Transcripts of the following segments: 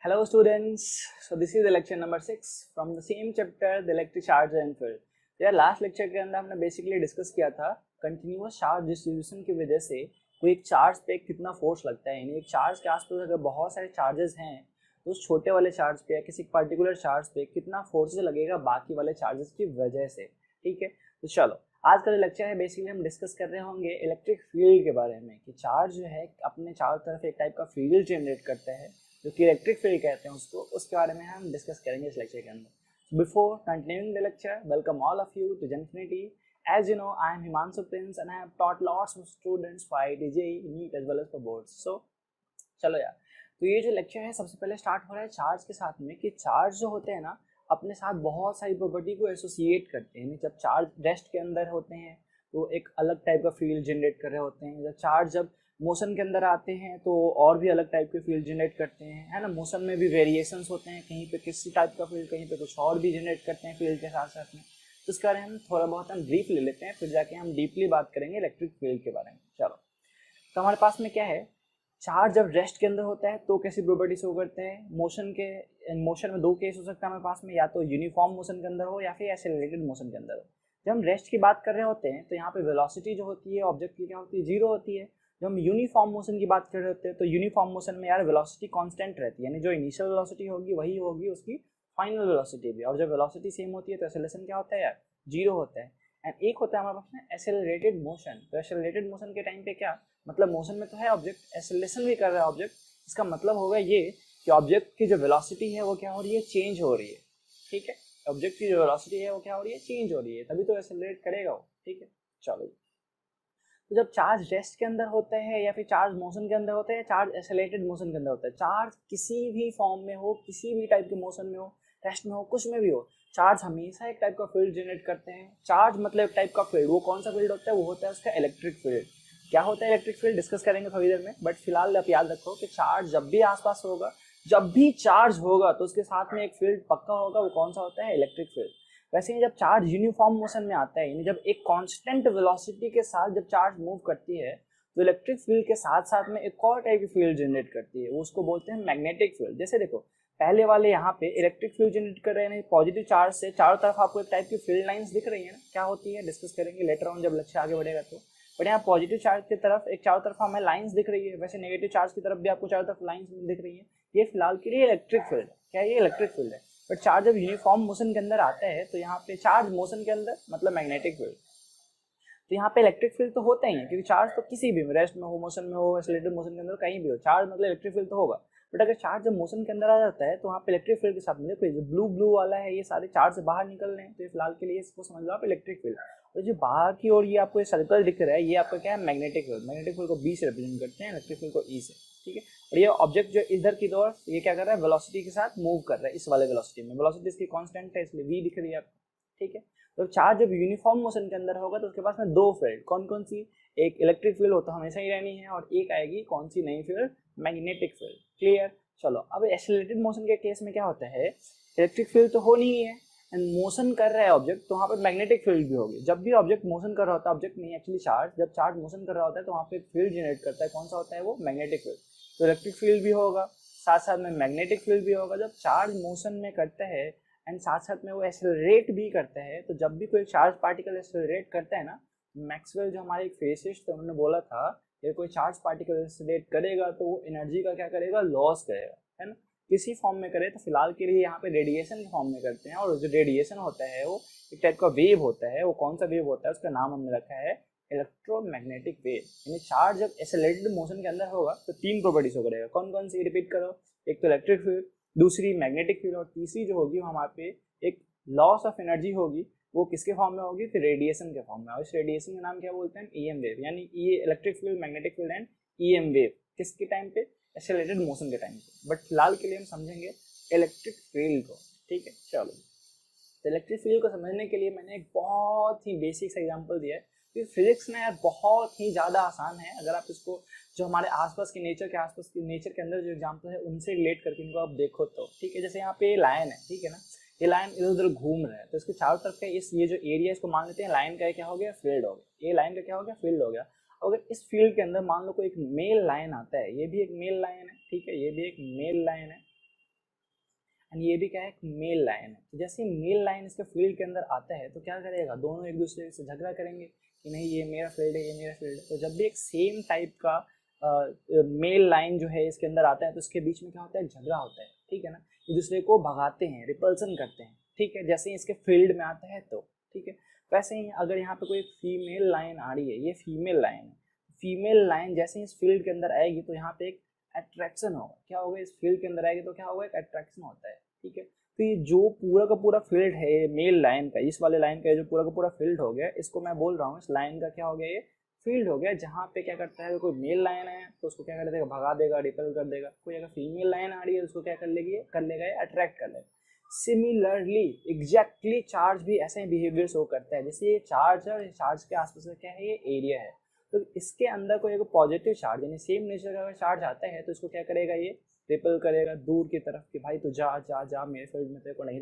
Hello students, so this is the lecture number 6 from the same chapter, the electric charge and field. तो यार last lecture के अंदर हमने basically discuss किया था कंटिन्यूअस चार्ज डिस्ट्रीब्यूशन की वजह से कोई एक चार्ज पे कितना फोर्स लगता है। यानी एक चार्ज के आसपास अगर बहुत सारे चार्जेस हैं तो उस छोटे वाले चार्ज पे या किसी पर्टिकुलर चार्ज पे कितना फोर्स लगेगा बाकी वाले चार्जेस की वजह से। ठीक है, तो चलो आज का जो लेक्चर है बेसिकली हम डिस्कस कर रहे होंगे इलेक्ट्रिक फील्ड के बारे में कि चार्ज जो है अपने चारों तरफ एक टाइप का फील्ड जनरेट करता है जो कि इलेक्ट्रिक फील्ड कहते हैं उसको, उसके बारे में हम डिस्कस करेंगे इस लेक्चर के अंदर। Before continuing the lecture, welcome all of you to Zenfinity. As you know, I am Himanshu Prince and I have taught lots of students for IIT-JEE, NEET as well as for boards. So चलो यार, तो ये जो lecture है सबसे पहले start हो रहा है चार्ज के साथ में कि चार्ज जो होते हैं ना अपने साथ बहुत सारी प्रॉपर्टी को एसोसिएट करते हैं। जब चार्ज रेस्ट के अंदर होते हैं तो एक अलग टाइप का फील्ड जनरेट कर रहे होते हैं, जब मोशन के अंदर आते हैं तो और भी अलग टाइप के फील्ड जनरेट करते हैं, है ना। मोशन में भी वेरिएशंस होते हैं, कहीं पे किसी टाइप का फील्ड, कहीं पे कुछ और भी जनरेट करते हैं फील्ड के साथ साथ में। तो इसके बारे में हम थोड़ा बहुत हम ब्रीफ ले लेते हैं, फिर जाके हम डीपली बात करेंगे इलेक्ट्रिक फील्ड के बारे में। चलो, तो हमारे पास में क्या है, चार्ज जब रेस्ट के अंदर होता है तो कैसी प्रॉपर्टी शो करते हैं। मोशन में दो केस हो सकता है हमारे पास में, या तो यूनिफॉर्म मोशन के अंदर हो या फिर एक्सेलरेटेड मोशन के अंदर हो। जब हम रेस्ट की बात कर रहे होते हैं तो यहाँ पे वेलोसिटी जो होती है ऑब्जेक्ट की क्या होती है, जीरो होती है। जब हम यूनिफॉर्म मोशन की बात कर रहे होते हैं तो यूनिफॉर्म मोशन में यार वेलोसिटी कांस्टेंट रहती है, यानी जो इनिशियल वेलोसिटी होगी वही होगी उसकी फाइनल वेलोसिटी भी। और जब वेलोसिटी सेम होती है तो एक्सेलरेशन क्या होता है यार, जीरो होता है। एंड एक होता है हमारे पास में एक्सेलरेटेड मोशन। तो एक्सेलरेटेड मोशन के टाइम पे क्या मतलब, मोशन में तो है ऑब्जेक्ट, एक्सेलरेशन भी कर रहा है ऑब्जेक्ट। इसका मतलब होगा ये कि ऑब्जेक्ट की जो वेलोसिटी है वो क्या हो रही है, चेंज हो रही है। ठीक है, ऑब्जेक्ट की जो वेलोसिटी है वो क्या हो रही है, चेंज हो रही है, तभी तो एक्सेलरेट करेगा वो। ठीक है, चलो। तो जब चार्ज रेस्ट के अंदर होता है या फिर चार्ज मोशन के अंदर होता है, चार्ज एक्सेलरेटेड मोशन के अंदर होता है, चार्ज किसी भी फॉर्म में हो, किसी भी टाइप के मोशन में हो, रेस्ट में हो, कुछ में भी हो, चार्ज हमेशा एक टाइप का फील्ड जनरेट करते हैं। चार्ज मतलब एक टाइप का फील्ड, वो कौन सा फील्ड होता है, वो होता है उसका इलेक्ट्रिक फील्ड। क्या होता है इलेक्ट्रिक फील्ड डिस्कस करेंगे थोड़ी देर में, बट फिलहाल आप याद रखो कि चार्ज जब भी आसपास होगा, जब भी चार्ज होगा तो उसके साथ में एक फील्ड पक्का होगा, वो कौन सा होता है, इलेक्ट्रिक फील्ड। वैसे ही जब चार्ज यूनिफॉर्म मोशन में आता है, यानी जब एक कांस्टेंट वेलोसिटी के साथ जब चार्ज मूव करती है तो इलेक्ट्रिक फील्ड के साथ साथ में एक और टाइप की फील्ड जनरेट करती है, वो उसको बोलते हैं मैग्नेटिक फील्ड। जैसे देखो पहले वाले यहाँ पे इलेक्ट्रिक फील्ड जनरेट कर रहे हैं पॉजिटिव चार्ज से, चारों तरफ आपको एक टाइप की फील्ड लाइंस दिख रही है ना, क्या होती है डिस्कस करेंगे लेटर ऑन जब लेक्चर आगे बढ़ेगा तो। बट यहाँ पॉजिटिव चार्ज की तरफ एक चारों तरफ हमें लाइंस दिख रही है, वैसे नेगेटिव चार्ज की तरफ भी आपको चारों तरफ लाइंस दिख रही है। ये फिलहाल के लिए इलेक्ट्रिक फील्ड है, क्या ये इलेक्ट्रिक फील्ड है। बट चार्ज जब यूनिफॉर्म मोशन के अंदर आता है तो यहाँ पे चार्ज मोशन के अंदर मतलब मैग्नेटिक फील्ड, तो यहाँ पे इलेक्ट्रिक फील्ड तो होता ही है क्योंकि चार्ज तो किसी भी रेस्ट में हो, मोशन में हो, एक्सेलरेटेड मोशन के अंदर कहीं भी हो, चार्ज मतलब इलेक्ट्रिक फील्ड तो होगा। बट अगर चार्ज जब मोशन के अंदर आ जाता है तो वहाँ पे इलेक्ट्रिक फील्ड के साथ में देखो जो ब्लू ब्लू वाला है ये सारे चार्ज से बाहर निकल रहे हैं, तो ये फिलहाल के लिए इसको समझ लो आप इलेक्ट्रिक फील्ड। और जो बाहर की ओर ये आपको ये सर्कल दिख रहा है ये आपका क्या है, मैग्नेटिक फील्ड। मैग्नेटिक फील्ड को बी से रिप्रेजेंट करते हैं, इलेक्ट्रिक फील्ड को ई से। ठीक है, और ये ऑब्जेक्ट जो इधर की तरफ ये क्या कर रहा है, वेलोसिटी के साथ मूव कर रहा है, इस वाले वेलोसिटी में वेलोसिटी इसकी कांस्टेंट है इसलिए वी दिख रही है आपको। ठीक है, तो चार्ज जब यूनिफॉर्म मोशन के अंदर होगा तो उसके पास में दो फील्ड, कौन कौन सी, एक इलेक्ट्रिक फील्ड होता हमेशा ही रहनी है और एक आएगी कौन सी नई फील्ड, मैग्नेटिक फील्ड। क्लियर। चलो, अब एक्सेलरेटेड मोशन के केस में क्या होता है, इलेक्ट्रिक फील्ड तो होनी ही है एंड मोशन कर रहा है ऑब्जेक्ट तो वहाँ पे मैग्नेटिक फील्ड भी होगी। जब भी ऑब्जेक्ट मोशन कर रहा होता है, ऑब्जेक्ट नहीं एक्चुअली चार्ज, जब चार्ज मोशन कर रहा होता है तो वहाँ पे फील्ड जनरेट करता है, कौन सा होता है वो, मैग्नेटिक फील्ड। तो इलेक्ट्रिक फील्ड भी होगा, साथ साथ में मैग्नेटिक फील्ड भी होगा। जब चार्ज मोशन में करता है एंड साथ साथ में वो एक्सेलरेट भी करता है, तो जब भी कोई चार्ज पार्टिकल एक्सेलरेट करता है ना, मैक्सवेल जो हमारे एक फिजिसिस्ट थे उन्होंने बोला था कि कोई चार्ज पार्टिकल एक्सेलरेट करेगा तो वो एनर्जी का क्या करेगा, लॉस करेगा, है ना। किसी फॉर्म में करे तो फिलहाल के लिए यहाँ पे रेडिएशन के फॉर्म में करते हैं, और जो रेडिएशन होता है वो एक टाइप का वेव होता है, वो कौन सा वेव होता है उसका नाम हमने रखा है इलेक्ट्रोमैग्नेटिक वेव। यानी चार्ज जब एक्सेलरेटेड मोशन के अंदर होगा तो तीन प्रॉपर्टीज हो करेगा, कौन कौन सी, रिपीट करो, एक तो इलेक्ट्रिक फील्ड, दूसरी मैग्नेटिक फील्ड, और तीसरी जो होगी वो हमारे पे एक लॉस ऑफ एनर्जी होगी, वो किसके फॉर्म में होगी, फिर रेडिएशन के फॉर्म में। और इस रेडिएशन का नाम क्या बोलते हैं, ईएम वेव। यानी ये electric field, magnetic field and EM wave किसके टाइम पे, एक्सेलरेटेड मोशन के टाइम पे। बट फिलहाल के लिए हम समझेंगे इलेक्ट्रिक फील्ड को। ठीक है, चलो। तो इलेक्ट्रिक फील्ड को समझने के लिए मैंने एक बहुत ही बेसिक एग्जांपल दिया है, क्योंकि फिजिक्स ना यार बहुत ही ज़्यादा आसान है अगर आप इसको जो हमारे आसपास के नेचर के आसपास के नेचर के अंदर जो एग्जांपल है उनसे रिलेट करके इनको आप देखो तो। ठीक है, जैसे यहाँ पे लायन है, ठीक है ना, ये लायन इधर उधर घूम रहा है तो इसके चारों तरफ का ये जो एरिया इसको मान लेते हैं लाइन का क्या हो गया, फील्ड हो गया। ये लाइन का क्या हो गया, फील्ड हो गया। अगर इस फील्ड के अंदर मान लो कोई एक मेल लाइन आता है, ये भी एक मेल लाइन है, ठीक है, ये भी एक मेल लाइन है, एंड ये भी क्या है, एक मेल लाइन है। तो जैसे मेल लाइन इसके फील्ड के अंदर आता है तो क्या करेगा, दोनों एक दूसरे से झगड़ा करेंगे कि नहीं ये मेरा फील्ड है, ये मेरा फील्ड है। तो जब भी एक सेम टाइप का मेल लाइन जो है इसके अंदर आता है तो इसके बीच में क्या होता है, झगड़ा होता है, ठीक है ना, एक दूसरे को भगाते हैं, रिपल्सन करते हैं, ठीक है, जैसे ही इसके फील्ड में आता है तो, ठीक है। वैसे ही अगर यहाँ पे कोई फीमेल लाइन आ रही है, ये फीमेल लाइन है, फीमेल लाइन जैसे ही इस फील्ड के अंदर आएगी तो यहाँ पे एक अट्रैक्शन होगा, क्या होगा, इस फील्ड के अंदर आएगी तो क्या होगा, एक अट्रैक्शन होता है, ठीक है। तो ये जो पूरा का पूरा फील्ड है मेल लाइन का, इस वाले लाइन का जो पूरा का पूरा फील्ड हो गया, इसको मैं बोल रहा हूँ इस लाइन का क्या हो गया, ये फील्ड हो गया। जहाँ पे क्या करता है, कोई मेल लाइन है तो उसको क्या कर देगा, भगा देगा, रिपेल कर देगा। कोई अगर फीमेल लाइन आ रही है तो उसको क्या कर लेगी, कर लेगा, अट्रैक्ट कर लेगा। सिमिलरली एग्जैक्टली चार्ज भी ऐसे ही बिहेवियर शो करता है। जैसे ये चार्ज है और चार्ज के आसपास का क्या है, ये एरिया है। तो इसके अंदर कोई एक पॉजिटिव चार्ज यानी सेम नेचर का अगर चार्ज आता है तो इसको क्या करेगा, ये रिपेल करेगा दूर की तरफ कि भाई तू जा जा जा, मेरे फील्ड में तेरे को नहीं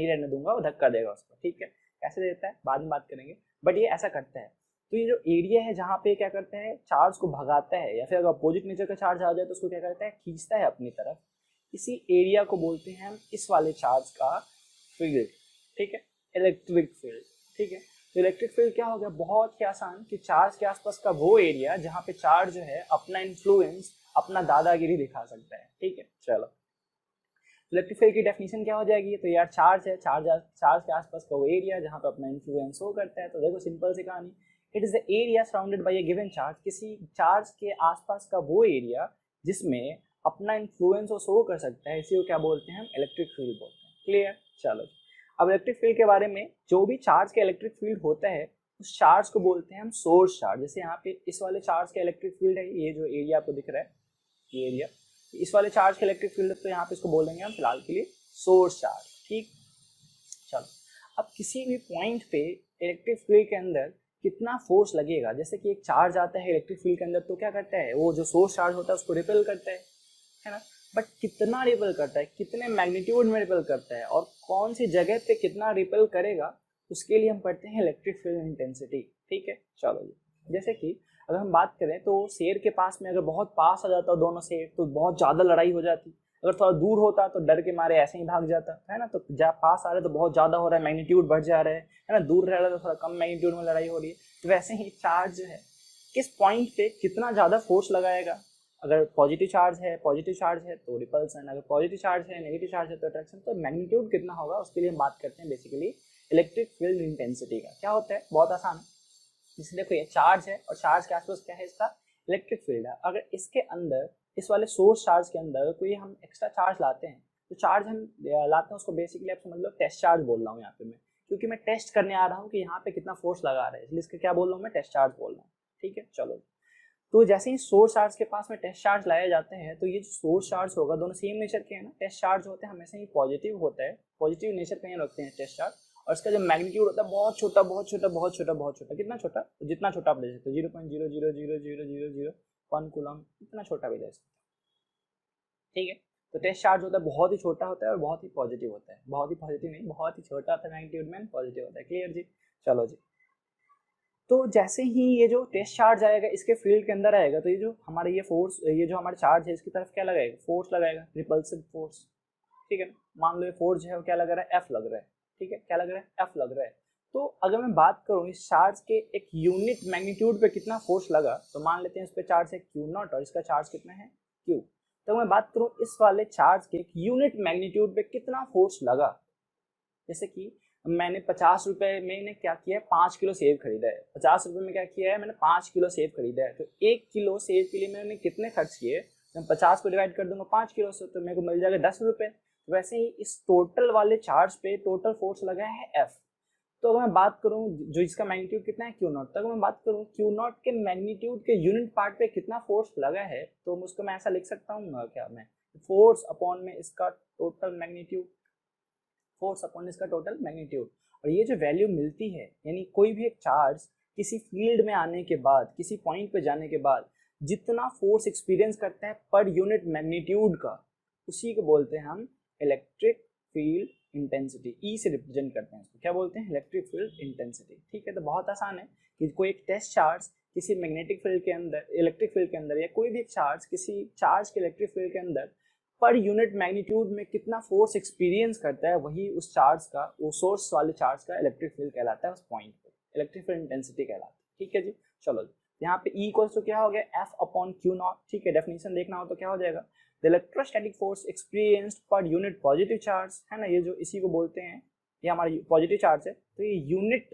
रहने दूंगा, वो धक्का देगा उसको, ठीक है। कैसे देता है बाद में बात करेंगे, बट ये ऐसा करता है। तो ये जो एरिया है जहाँ पे क्या करता है, चार्ज को भगाता है, या फिर अगर अपोजिट नेचर का चार्ज आ जाए तो उसको क्या करता है, खींचता है अपनी तरफ। इसी एरिया को बोलते हैं हम इस वाले चार्ज का फील्ड, ठीक है, इलेक्ट्रिक फील्ड, ठीक है। तो इलेक्ट्रिक फील्ड क्या हो गया, बहुत ही आसान, कि चार्ज के आसपास का वो एरिया जहाँ पे चार्ज जो है अपना इन्फ्लुएंस, अपना दादागिरी दिखा सकता है, ठीक है। चलो इलेक्ट्रिक फील्ड की डेफिनेशन क्या हो जाएगी, तो यार चार्ज है, चार्ज के आसपास का वो एरिया जहाँ पे अपना इन्फ्लुएंस शो करता है। तो देखो सिंपल सी कहानी, it is the area surrounded by A given charge, किसी चार्ज के आसपास का वो एरिया जिसमें अपना इन्फ्लुएंस वो शो कर सकता है, इसी को क्या बोलते हैं हम, इलेक्ट्रिक फील्ड बोलते हैं। क्लियर। चलो अब इलेक्ट्रिक फील्ड के बारे में, जो भी चार्ज का इलेक्ट्रिक फील्ड होता है उस चार्ज को बोलते हैं हम सोर्स चार्ज। जैसे यहाँ पे इस वाले चार्ज का इलेक्ट्रिक फील्ड है, ये जो एरिया आपको दिख रहा है, ये एरिया, इस वाले चार्ज का इलेक्ट्रिक फील्ड, तो यहाँ पे इसको बोलेंगे हम फिलहाल के लिए सोर्स चार्ज, ठीक। चलो अब किसी भी पॉइंट पे इलेक्ट्रिक फील्ड के अंदर कितना फोर्स लगेगा, जैसे कि एक चार्ज आता है इलेक्ट्रिक फील्ड के अंदर तो क्या करता है, वो जो सोर्स चार्ज होता है उसको रिपेल करता है ना, बट कितना रिपेल करता है, कितने मैग्नीट्यूड में रिपेल करता है और कौन सी जगह पे कितना रिपेल करेगा, उसके लिए हम पढ़ते हैं इलेक्ट्रिक फील्ड इंटेंसिटी, ठीक है। चलो जी, जैसे कि अगर हम बात करें तो शेर के पास में अगर बहुत पास आ जाता दोनों शेर तो बहुत ज़्यादा लड़ाई हो जाती, अगर थोड़ा दूर होता तो डर के मारे ऐसे ही भाग जाता है ना। तो जब पास आ रहे तो बहुत ज़्यादा हो रहा है, मैग्नीट्यूड बढ़ जा रहा है ना, दूर रह रहा है तो थोड़ा कम मैग्नीट्यूड में लड़ाई हो रही है। तो वैसे ही चार्ज जो है किस पॉइंट पे कितना ज़्यादा फोर्स लगाएगा, अगर पॉजिटिव चार्ज है तो रिपल्सन, अगर पॉजिटिव चार्ज है नेगेटिव चार्ज है तो अट्रैक्शन। तो मैग्नीट्यूड कितना होगा उसके लिए हम बात करते हैं बेसिकली इलेक्ट्रिक फील्ड इंटेंसिटी का। क्या होता है, बहुत आसान है। जैसे देखो ये चार्ज है और चार्ज के आसपास क्या है, इसका इलेक्ट्रिक फील्ड है। अगर इसके अंदर इस वाले सोर्स चार्ज के अंदर कोई हम एक्स्ट्रा चार्ज लाते हैं, तो चार्ज हम लाते हैं उसको बेसिकली आप समझ लो टेस्ट चार्ज बोल रहा हूँ यहाँ पे मैं, क्योंकि मैं टेस्ट करने आ रहा हूँ कि यहाँ पे कितना फोर्स लगा रहा है, इसलिए इसका क्या बोल रहा हूँ मैं, टेस्ट चार्ज बोल रहा हूँ, ठीक है। चलो तो जैसे ही सोर्स चार्ज के पास में टेस्ट चार्ज लाए जाते हैं तो ये जो सोर्स चार्ज होगा, दोनों सेम नेचर के हैं ना, टेस्ट चार्ज होते हैं हमेशा ही पॉजिटिव होता है, पॉजिटिव नेचर का ही रखते हैं टेस्ट चार्ज। और इसका जो मैग्नीट्यूड होता है बहुत छोटा बहुत छोटा बहुत छोटा बहुत छोटा, कितना छोटा, तो जितना छोटा आप ले सकते हो 0.0000001 कूलम, इतना छोटा भी ले सकते हो, ठीक है। तो टेस्ट चार्ज होता है बहुत ही छोटा होता है और बहुत ही पॉजिटिव होता है, बहुत ही पॉजिटिव नहीं, बहुत ही छोटा होता है मैग्नीट्यूड में, पॉजिटिव होता है। क्लियर जी। चलो जी, तो जैसे ही ये जो टेस्ट चार्ज आएगा इसके फील्ड के अंदर आएगा तो ये जो हमारा ये फोर्स, ये जो हमारा चार्ज है इसकी तरफ क्या लगाएगा, फोर्स लगाएगा, रिपल्सिव फोर्स, ठीक है। मान लो ये फोर्स जो है क्या लग रहा है, एफ लग रहा है, ठीक है, क्या लग रहा है, एफ लग रहा है। तो अगर मैं बात करूँ इस चार्ज के एक यूनिट मैग्नीट्यूड पे कितना फोर्स लगा, तो मान लेते हैं इस पे चार्ज है क्यू नॉट और इसका चार्ज कितना है क्यू। तो मैं बात करूँ इस वाले चार्ज के यूनिट मैग्नीट्यूड पे कितना फोर्स लगा, जैसे कि मैंने 50 रुपए में क्या किया है, 5 किलो सेब खरीदा है, 50 रुपए में क्या किया है, मैंने 5 किलो सेब खरीदा है। तो 1 किलो सेब के लिए मैंने कितने खर्च किए, मैं 50 को डिवाइड कर दूंगा 5 किलो से तो मेरे को मिल जाएगा 10 रुपए। वैसे ही इस टोटल वाले चार्ज पे टोटल फोर्स लगा है एफ। तो अगर मैं बात करूं जो इसका मैग्नीट्यूड कितना है क्यू नॉट, तो अगर मैं बात करूं क्यू नॉट के मैग्नीट्यूड के यूनिट पार्ट पे कितना फोर्स लगा है, तो उसको मैं ऐसा लिख सकता हूँ क्या, मैं फोर्स अपॉन में इसका टोटल मैग्नीट्यूड, फोर्स अपॉन इसका टोटल मैग्नीट्यूड। और ये जो वैल्यू मिलती है, यानी कोई भी एक चार्ज किसी फील्ड में आने के बाद, किसी पॉइंट पे जाने के बाद जितना फोर्स एक्सपीरियंस करता है पर यूनिट मैग्नीट्यूड का, उसी को बोलते हैं हम इलेक्ट्रिक फील्ड इंटेंसिटी। ई से रिप्रेजेंट करते हैं इसको, क्या बोलते हैं, इलेक्ट्रिक फील्ड इंटेंसिटी, ठीक है। तो बहुत आसान है कि कोई एक टेस्ट चार्ज किसी मैग्नेटिक फील्ड के अंदर, इलेक्ट्रिक फील्ड के अंदर, या कोई भी एक चार्ज किसी चार्ज के इलेक्ट्रिक फील्ड के अंदर पर यूनिट मैग्नीट्यूड में कितना फोर्स एक्सपीरियंस करता है, वही उस चार्ज का, वो सोर्स वाले चार्ज का इलेक्ट्रिक फील्ड कहलाता है उस पॉइंट पे, इलेक्ट्रिक फील्ड इंटेंसिटी कहलाता है। ठीक है जी, चलो यहाँ पे E इक्वल्स टू क्या हो गया, F अपॉन क्यू नॉट। ठीक है, डेफिनेशन देखना हो तो क्या हो जाएगा, the electrostatic force experienced per unit positive charge, है ना, ये जो इसी को बोलते हैं, ये हमारा पॉजिटिव चार्ज है, तो ये यूनिट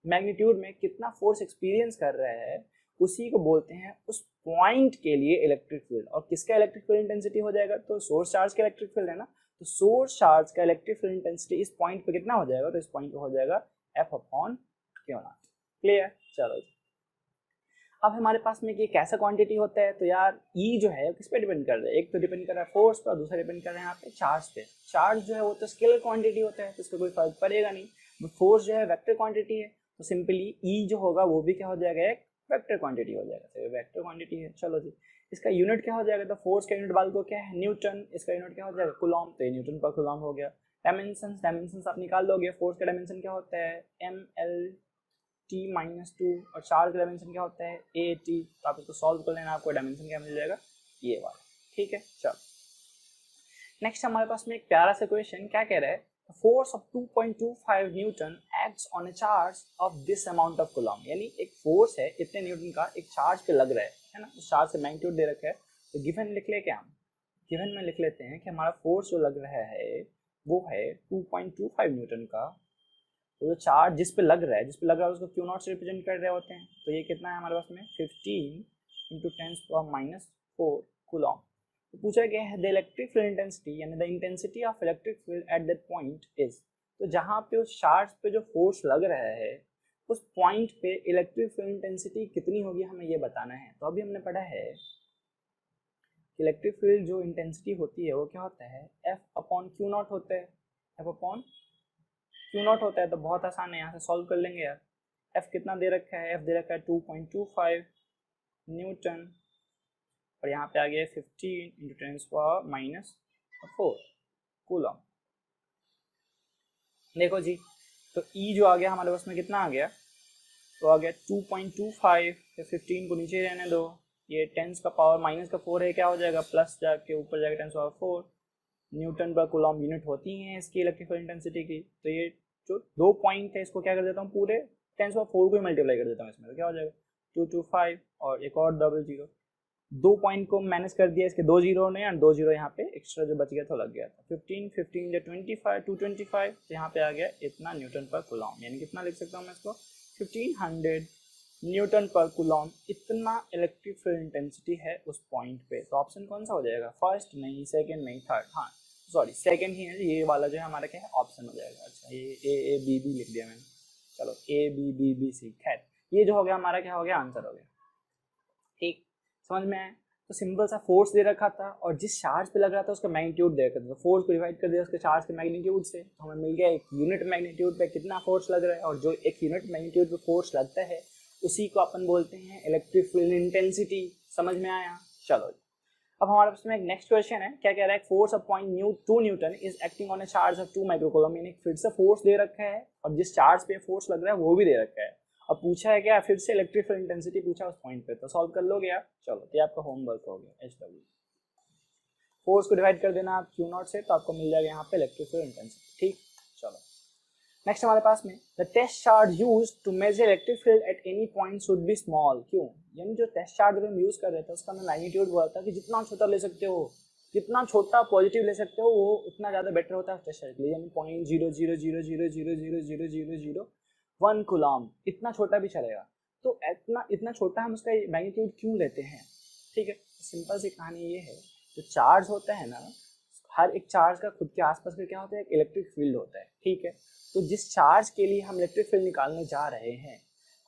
मैग्नीट्यूड में कितना फोर्स एक्सपीरियंस कर रहा है उसी को बोलते हैं उस पॉइंट के लिए इलेक्ट्रिक फील्ड। और किसका इलेक्ट्रिक फील्ड इंटेंसिटी हो जाएगा, तो सोर्स चार्ज का इलेक्ट्रिक फील्ड है ना, तो सोर्स चार्ज का इलेक्ट्रिक फील्ड इंटेंसिटी इस पॉइंट पे कितना हो जाएगा, तो इस पॉइंट पे हो जाएगा F upon Q not. Clear, चलो जी। अब हमारे पास में ये कैसा क्वांटिटी होता है, तो यार E जो है किस पे डिपेंड कर रहा है, एक तो डिपेंड कर रहा है फोर्स पर, दूसरा डिपेंड कर रहा है यहाँ पे चार्ज पे। चार्ज जो है वो तो स्केलर क्वांटिटी होता है, तो इसका कोई फर्क पड़ेगा नहीं। फोर्स जो है वेक्टर क्वांटिटी है, तो सिंपली E जो होगा वो भी क्या हो जाएगा, एक वेक्टर क्वांटिटी हो जाएगा, तो वेक्टर क्वांटिटी है। चलो जी, इसका यूनिट क्या हो जाएगा, तो फोर्स का यूनिट बाल को क्या है, न्यूटन, इसका यूनिट क्या हो जाएगा, कूलॉम, तो ये न्यूटन पर कूलॉम हो गया। डायमेंशंस आप निकाल लोगे, फोर्स का डायमेंशन क्या होता है, mlt-2, और चार्ज का डायमेंशन क्या होता है, at। तो आप इसको सॉल्व कर लेना, आपको डायमेंशन क्या मिल जाएगा, ये वाला। ठीक है, चलो नेक्स्ट हमारे पास में एक प्यारा सा क्वेश्चन क्या कह रहा है, force of 2.25 Newton acts on a charge of this amount of Coulomb, यानी एक फोर्स है इतने न्यूटन का एक चार्ज पे लग रहा है ना, उस चार्ज से मैग्नीट्यूड दे रखा है। तो गिवन लिख ले, क्या हम गिवन में लिख लेते हैं कि हमारा फोर्स जो लग रहा है वो है 2.25 न्यूटन का, तो जो चार्ज जिस पे लग रहा है उसको क्यू नॉट से रिप्रेजेंट कर रहे होते हैं, तो ये कितना है हमारे पास में 15 × 10⁻⁴ कूलॉम। तो पूछा गया है द इलेक्ट्रिक फील्ड इंटेंसिटी, यानी the intensity of electric field at that point is, तो जहाँ पे उस चार्ज पे जो फोर्स लग रहा है उस पॉइंट पे इलेक्ट्रिक फील्ड इंटेंसिटी कितनी होगी, हमें ये बताना है। तो अभी हमने पढ़ा है कि इलेक्ट्रिक फील्ड जो इंटेंसिटी होती है वो क्या होता है, F अपॉन क्यू नॉट होता है, F अपॉन क्यू नॉट होता है। तो बहुत आसान है, यहाँ से सॉल्व कर लेंगे यार। F कितना दे रखा है, F दे रखा है 2.25 न्यूटन, और यहाँ पे आ गया 15 × 10⁻⁴ कूलॉम। देखो जी, तो E जो आ गया हमारे पास में कितना आ गया, तो आ गया 2.25, 15 को नीचे रहने दो, ये 10⁻⁻⁴ है, क्या हो जाएगा, प्लस जाके ऊपर जाएगा 10⁻⁴ न्यूटन पर कूलॉम यूनिट होती हैं इसकी इलेक्ट्रिकल इंटेंसिटी की। तो ये जो दो पॉइंट है इसको क्या कर देता हूँ, पूरे 10⁻⁴ को ही मल्टीप्लाई कर देता हूँ इसमें, तो क्या हो जाएगा 225 और एक और डबल जीरो, दो पॉइंट को मैनेज कर दिया, इसके दो जीरो ने और दो जीरो यहाँ पे एक्स्ट्रा जो बच गया तो लग गया था। 15 या 25 225, तो यहाँ पे आ गया इतना न्यूटन पर कूलॉम, यानी कितना लिख सकता हूँ मैं इसको 1500 न्यूटन पर कूलॉम, इतना इलेक्ट्रिक फील्ड इंटेंसिटी है उस पॉइंट पे। तो ऑप्शन कौन सा हो जाएगा, फर्स्ट नहीं, सेकंड नहीं, थर्ड, हाँ सॉरी सेकंड ही है, ये वाला जो है हमारा क्या है, ऑप्शन हो जाएगा। अच्छा, ये ए बी बी लिख दिया मैंने, चलो A B B C, खैर ये जो हो गया हमारा क्या हो गया, आंसर हो गया। ठीक, समझ में आया। तो सिंपल सा फोर्स दे रखा था और जिस चार्ज पे लग रहा था उसका मैग्नीट्यूड दे रखा था, तो फोर्स को डिवाइड कर दिया उसके चार्ज के मैग्नीट्यूड से, तो हमें मिल गया एक यूनिट मैग्नीट्यूड पे कितना फोर्स लग रहा है, और जो एक यूनिट मैग्नीट्यूड पे फोर्स लगता है उसी को अपन बोलते हैं इलेक्ट्रिक फील्ड इंटेंसिटी। समझ में आया, चलो अब हमारे पास में एक नेक्स्ट क्वेश्चन है, क्या कह रहा है, force of 0.2 Newton is acting on a charge of 2 microcoulomb, यानी फिर से फोर्स दे रखा है और जिस चार्ज पे फोर्स लग रहा है वो भी दे रखा है। अब पूछा है क्या, फिर से इलेक्ट्रिक फील्ड इंटेंसिटी पूछा उस पॉइंट पे, तो सॉल्व कर लोगे आप। चलो ये आपका होमवर्क हो गया। HW फोर्स को डिवाइड कर देना आप क्यू नॉट से, तो आपको मिल जाएगा यहाँ पे इलेक्ट्रिक फील्ड इंटेंसिटी। ठीक, चलो नेक्स्ट हमारे पास में the test charge used to measure electric field at any point should be small. क्यों, यानी जो टेस्ट चार्ज हम यूज कर रहे थे उसका मैं मैग्नीट्यूड बोला था कि जितना छोटा ले सकते हो, जितना छोटा पॉजिटिव ले सकते हो वो उतना ज़्यादा बेटर होता है टेस्ट चार्ज के लिए, यानी 0.000000001 कूलॉम, इतना छोटा भी चलेगा। तो इतना छोटा हम उसका मैग्नीट्यूड क्यों लेते हैं, ठीक है, सिंपल सी कहानी ये है, जो चार्ज होता है ना, हर एक चार्ज का खुद के आसपास का क्या होता है, एक इलेक्ट्रिक फील्ड होता है। ठीक है, तो जिस चार्ज के लिए हम इलेक्ट्रिक फील्ड निकालने जा रहे हैं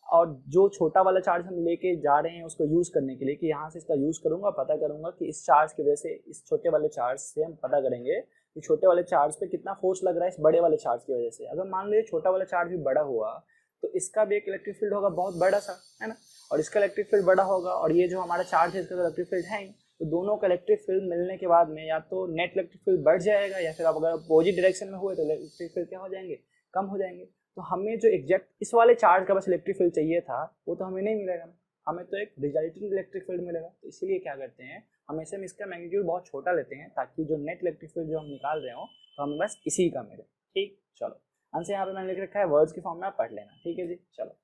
और जो छोटा वाला चार्ज हम लेके जा रहे हैं उसको यूज़ करने के लिए, कि यहाँ से इसका यूज़ करूँगा, पता करूँगा कि इस चार्ज की वजह से, इस छोटे वाले चार्ज से हम पता करेंगे कि छोटे वाले चार्ज पे कितना फोर्स लग रहा है इस बड़े वाले चार्ज की वजह से। अगर मान लीजिए छोटा वाला चार्ज भी बड़ा हुआ तो इसका भी एक इलेक्ट्रिक फील्ड होगा बहुत बड़ा सा, है ना, और इसका इलेक्ट्रिक फील्ड बड़ा होगा, और ये जो हमारा चार्ज है इसका इलेक्ट्रिक फील्ड है, तो दोनों का इलेक्ट्रिक फील्ड मिलने के बाद में या तो नेट इलेक्ट्रिक फील्ड बढ़ जाएगा, या फिर अगर अपोजिट डायरेक्शन में हुए तो इलेक्ट्रिक फील्ड क्या हो जाएंगे, कम हो जाएंगे। तो हमें जो एग्जैक्ट इस वाले चार्ज का बस इलेक्ट्रिक फील्ड चाहिए था वो तो हमें नहीं मिलेगा, हमें तो एक रिजल्टेंट इलेक्ट्रिक फील्ड मिलेगा। तो इसीलिए क्या करते हैं, हमेशा हम इसका मैग्नीट्यूड बहुत छोटा लेते हैं ताकि जो नेट इलेक्ट्रिक फील्ड जो हम निकाल रहे हो तो हमें बस इसी का मिले। ठीक, चलो आंसर यहाँ पे मैंने लिख रखा है, वर्ड्स की फॉर्म में आप पढ़ लेना। ठीक है जी, चलो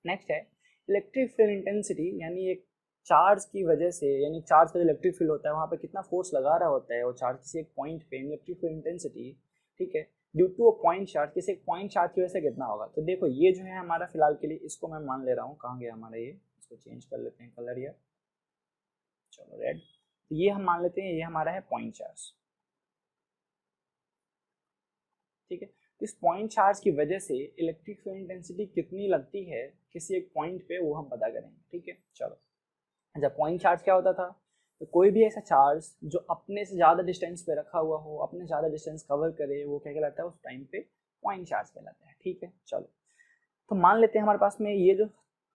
नेक्स्ट है इलेक्ट्रिक फील्ड इंटेंसिटी, यानी एक चार्ज की वजह से, यानी चार्ज का जो इलेक्ट्रिक फील्ड होता है वहाँ पे कितना फोर्स लगा रहा होता है वो चार्ज किसी एक पॉइंट पे, इलेक्ट्रिक फील्ड इंटेंसिटी। ठीक है, due to a point charge, किसी एक पॉइंट चार्ज की वजह से कितना होगा। तो देखो ये जो है हमारा फिलहाल के लिए इसको मैं मान ले रहा हूँ, कहाँ गया हमारा ये, इसको चेंज कर लेते हैं कलर या, चलो रेड। तो ये हम मान लेते हैं ये हमारा है पॉइंट चार्ज। ठीक है, इस पॉइंट चार्ज की वजह से इलेक्ट्रिक फील्ड इंटेंसिटी कितनी लगती है किसी एक पॉइंट पे वो हम पता करेंगे। ठीक है, चलो अच्छा पॉइंट चार्ज क्या होता था, तो कोई भी ऐसा चार्ज जो अपने से ज़्यादा डिस्टेंस पे रखा हुआ हो, अपने ज़्यादा डिस्टेंस कवर करे, वो क्या कहलाता है उस टाइम पे पॉइंट चार्ज कहलाता है। ठीक है, चलो तो मान लेते हैं हमारे पास में ये जो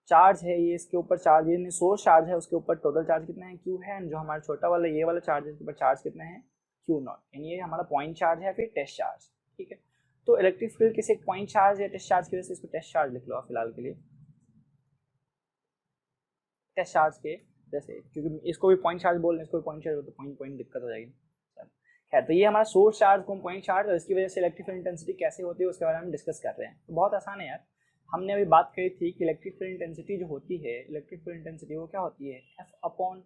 चार्ज है, ये इसके ऊपर चार्ज, ये सोर्स चार्ज है, उसके ऊपर टोटल चार्ज कितना है Q है, जो हमारा छोटा वाला ये वाला चार्ज है उसके ऊपर चार्ज कितना है Q नॉट, यानी ये हमारा पॉइंट चार्ज है फिर टेस्ट चार्ज। ठीक है, तो इलेक्ट्रिक फील्ड किसी एक पॉइंट चार्ज या टेस्ट चार्ज की वजह से, इसको टेस्ट चार्ज लिख लो आप फिलहाल के लिए, टेस्ट चार्ज के जैसे, क्योंकि इसको भी पॉइंट चार्ज बोल रहे हैं, इसको भी पॉइंट चार्ज हो तो पॉइंट पॉइंट दिक्कत हो जाएगी। खैर, तो ये हमारा सोर्स चार्ज को पॉइंट चार्ज, और इसकी वजह से इलेक्ट्रिक फील्ड इंटेंसिटी कैसे होती है उसके बारे में हम डिस्कस कर रहे हैं। तो बहुत आसान है यार, हमने अभी बात करी थी कि इलेक्ट्रिक फील्ड इंटेंसिटी जो होती है, इलेक्ट्रिक फील्ड इंटेंसिटी वो क्या होती है, एफ अपॉन